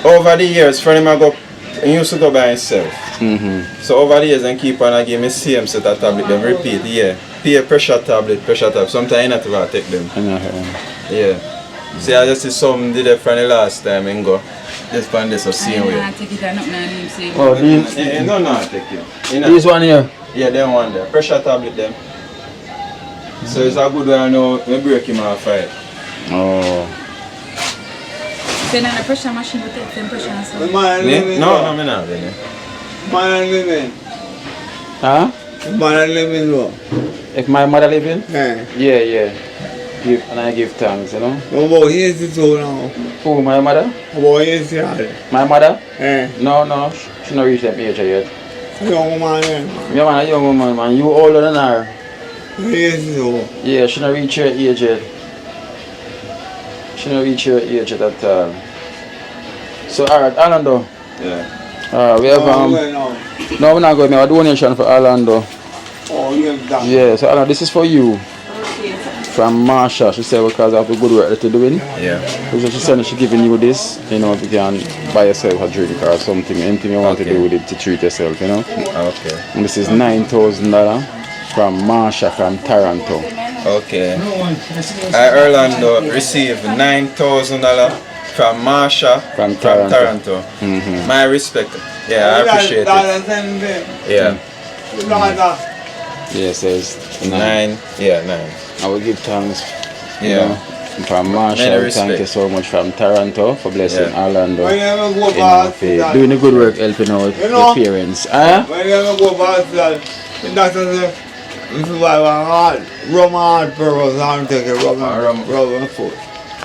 over the years, friend him he used to go by himself. So over the years and keep on give me same set of tablet, them repeat, Pay pressure tablet. Sometimes you not even take them. Yeah. See, I just see some did it from the last time and go. Just find this the same way. Oh, these? No, take it. This one here? Yeah, them one there. Pressure tablet them. So it's a good one now, we break him off it. Oh. So now the pressure machine will take them pressure and so. No, I'm not really. Man and living. Huh? Man and living though. If my mother living? Yeah. Yeah. And I give thanks, you know. About years ago now. Who, my mother? About years ago. My mother? Yeah. No, she not reached that age yet. Young man, yeah. Yeah, man, a young woman, man. You older than her. Years ago. Yeah, she not reach her age yet. She not reach her age yet at all. So, alright, Orlando. Yeah. We have no, we're not going to make a donation for Orlando. Oh, you've done. Yeah, so Orlando, this is for you. From Marsha, she said because of the good work that you're doing. Yeah. So she said she's giving you this, you know, if you can buy yourself a drink or something, anything you want to do with it to treat yourself, you know. Okay. And this is $9,000 from Marsha from Toronto. Okay. Orlando received $9,000 from Marsha from Toronto. My respect. Yeah, I appreciate it. Yeah. Yeah, it says 9. Yeah, 9. I will give thanks. Yeah. You know, from Marsha, thank you so much from Toronto for blessing Orlando. You know, for doing the good work, helping out your parents. When you ever go past that, the doctor said, if you have a heart, rum hard purpose, I'm taking rum foot.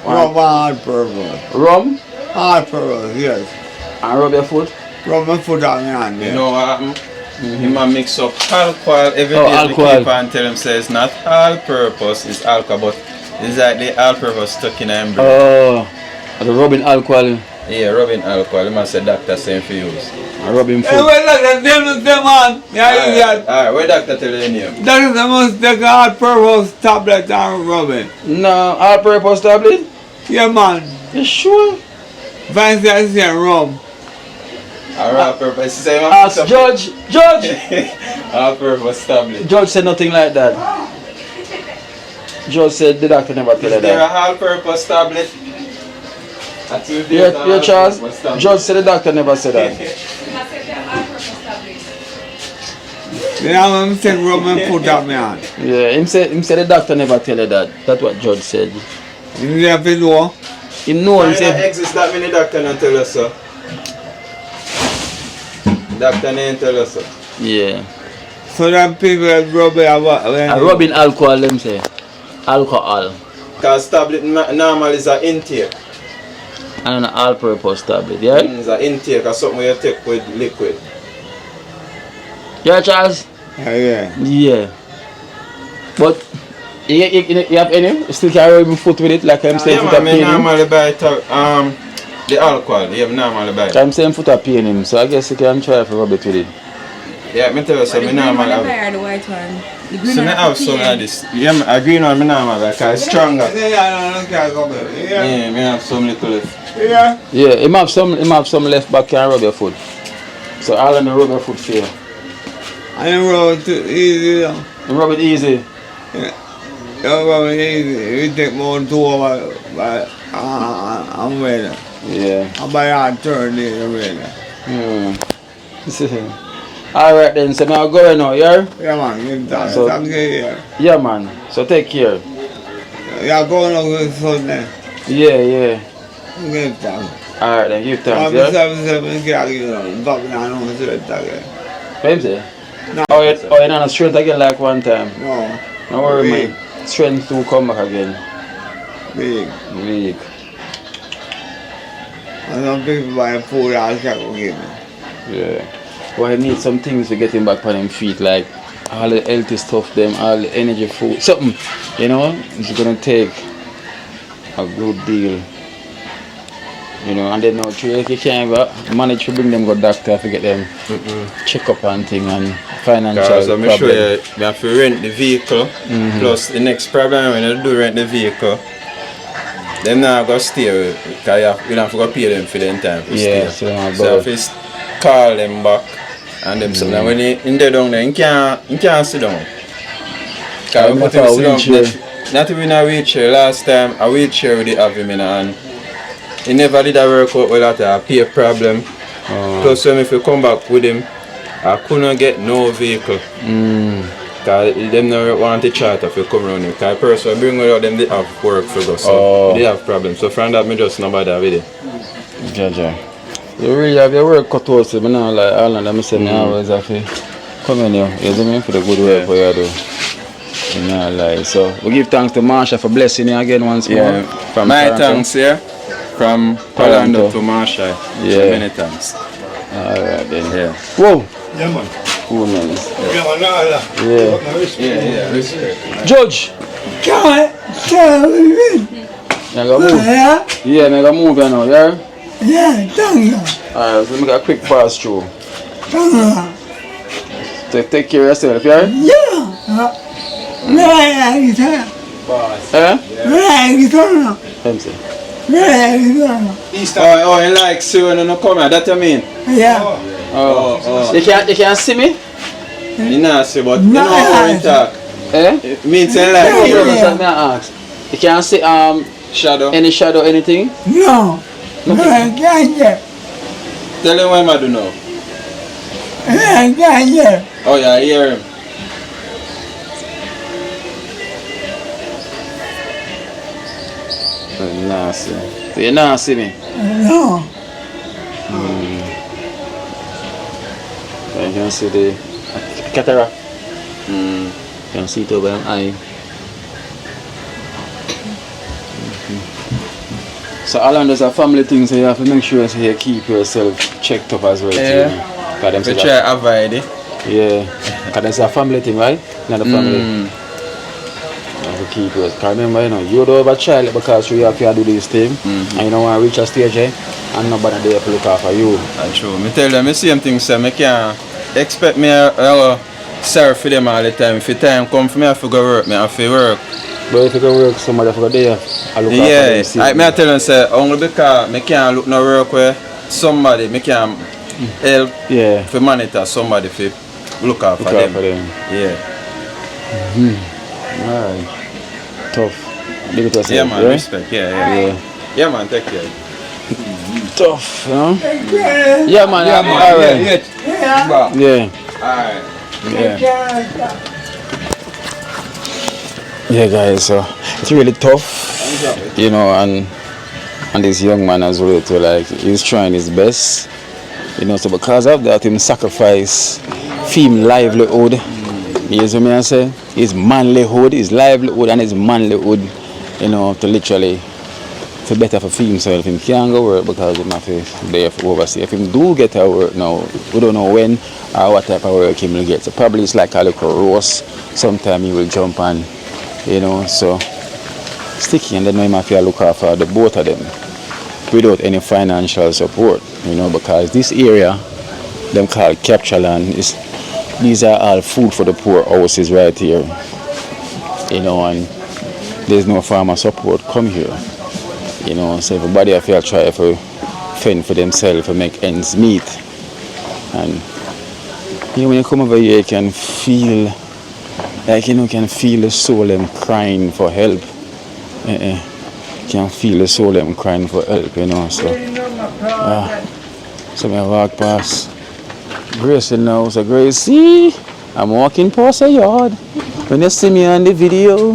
Rum hard purpose. Rum? Hard purpose, yes. And rub your foot? Rub my foot on your hand, You know what happened? He might mix up alcohol every day. Alcohol. Keep and tell him say it's not all purpose, it's alcohol, but it's like the all purpose stuck in him. Oh, the rubbing alcohol. Yeah, rubbing alcohol. He must say doctor saying for use. Rubbing foot. Hey, wait, doctor, tell me, man. Yeah, Alright, where doctor tell you name? Doctor, they must take a hard purpose tablet and rub it. No, all purpose tablet? Yeah, man. You sure? Fancy I say rum. All purpose. Ask Judge. All purpose tablet. Judge said nothing like that. Judge said the doctor never tell her Is there a that. all purpose tablet? Yeah, Charles. Judge said the doctor never said that. Yeah, I'm saying rub and put on my hand. Yeah, him said the doctor never tell her that. That's what Judge said. You have to know? He know. He Said, said exist that many doctor not tell us so. Doctor didn't tell us so. yeah. So that people rub it Rubbing alcohol, them say. Alcohol. Because tablet normal is an intake. And an all-purpose tablet, yeah? It's an intake or something you take with liquid. Yeah, Charles? Yeah. Yeah. But you have any? You still carry your foot with it like I'm saying foot a pain him? Normally buy the alcohol, you have normally buy it. I'm saying foot a pain him, so I guess you can try to rub it with it. Yeah, me tell you so, The me green normal one have. higher, the white one. The green So me one have some of this. Yeah, a green one me normal because it's stronger. Yeah, Yeah, me have some little left. yeah. Yeah, him have some left back can rub your foot. So all in the rub your foot for you. I don't roll too easy. You rub it easy. Yeah. You rub it easy. You take more than 2 hours, but I'm ready. Yeah. I'm by turn it, I'm ready. Alright then, so now go now, yeah? Yeah, man, give thanks. So- Thank you here. Yeah man. So take care. You're going on with Sunday. Yeah. Give thanks. Alright then, give thanks, I'm yeah? 7 can't give them. Back now, I don't see it again. What him say? No. Oh, you're not strength again like one time. No. No worry, Big. man. Strength to come back again. Big. Weak. And some people buy food I can't give me. Yeah. Well, he needs some things to get him back on him feet, like all the healthy stuff, them, all the energy food, something, you know, it's gonna take a good deal. You know, and then now if you can't manage to bring them to doctor to get them check up and thing and financial Because I'm problem. sure you have to rent the vehicle. Plus the next problem when you do rent the vehicle, them not go stay because you don't have to go pay them for the time to Yeah, stay. so So if you call them back and them something when you in there down there, you can't sit down. Because we put him sit down. Not even a wheelchair. Last time a wheelchair we did have him in and he never did a work out with a pay problem. Plus when if you come back with him, I couldn't get no vehicle. Because them never want to charter if you come around him. Because the person bring without them they have work for us. So they have problems. So from that me just not bother with it. Jaja. You really have your work cut out, so I know like all of them say me always have to come in here. You see me for the good work for you do. You know, like, so we give thanks to Marsha for blessing you again once more. From my thanks here. From Orlando to Marsha. Yeah. Many thanks. Alright then. Yeah. Whoa! Yeah, man. Cool man. Yeah, man. Yeah. Respect. Judge! Can't You go move? Yeah, I go move you now, yeah? Yeah, thank you. Alright, so make a quick pass through. Thank you. Take care of yourself, yeah? Yeah. Oh, you like see when you come here, that you mean? Yeah. Oh. You can't see me? You not see, but you know how we talk. It means you like You can't see shadow. any shadow, anything? No. No, I can't. Tell him what I do now. I can't. Oh yeah, I hear him. Nasty. So you not see me? No. You can see the cataract. You can see it over an eye. So Alan, there's a family thing, so you have to make sure so you keep yourself checked up as well. Yeah. We try to avoid it. Yeah. Because it's a family thing, right? Not a family. You have to keep yours. Because remember, you know, you don't have a child because you have to do this thing. And you don't want to reach a stage, and nobody there to look after you. That's true. I tell them the same thing, so I can't expect me to serve for them all the time. If the time come for me, I have to go work, I have to work. But if you go work, somebody have to go there and look after them. I tell them, say, only because I can't look no work where somebody, I can't help for monitor somebody for look after them. Yeah. Alright. Tough. Big it yourself, yeah, man, respect. Yeah. Yeah, man, take care. Tough, you know? Yeah, man. Alright. Yeah. Alright. Yeah, guys, so it's really tough, you know, and this young man as well too, like, he's trying his best, you know, so because of that, him sacrifice him livelihood, you see me I say, his manlyhood, his livelihood and his manlyhood, you know, to literally, for better for himself. Him can't go work because he have to there for oversee. If him do get a work now, we don't know when or what type of work he will get. So probably it's like a little roast, sometime he will jump on, you know, so sticky, and then we have to look after the both of them without any financial support, you know, because this area them called capture land is these are all food for the poor houses right here. You know, and there's no farmer support come here. You know, so everybody have to try to fend for themselves to make ends meet. And you know, when you come over here, you can feel like, you know, you can feel the soul them crying for help. You can feel the soul them crying for help, you know. So so I walk past Gracie now. So Gracie, I'm walking past a yard. When you see me on the video,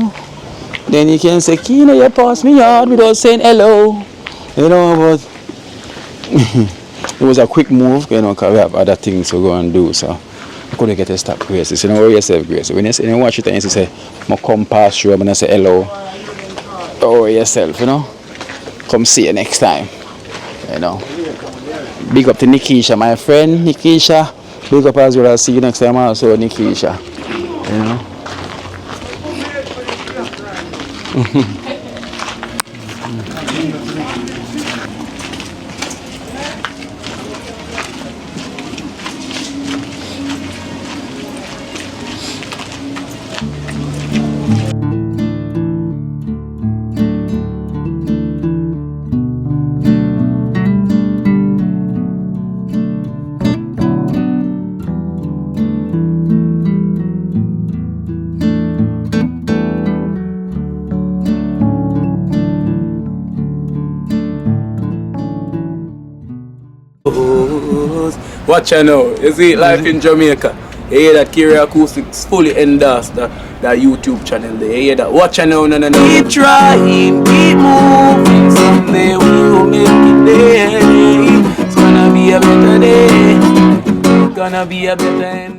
then you can say, Kina, you pass me yard without saying hello. You know, but it was a quick move, you know, because we have other things to go and do. So I couldn't get to stop Gracie. So you know, yourself, Gracie. When you watch it and you say, I come past you, and I say hello. Or yourself, you know. Come see you next time. You know. Big up to Nikisha, my friend. Nikisha. Big up as well. I'll see you next time also, Nikisha. You know. Watch out now. You see life in Jamaica. You hear that Kiri Acoustics fully endorsed that YouTube channel there. You hear that? Watch out now, no. Keep trying, keep moving. Someday we will make it there. It's gonna be a better day. Gonna be a better end.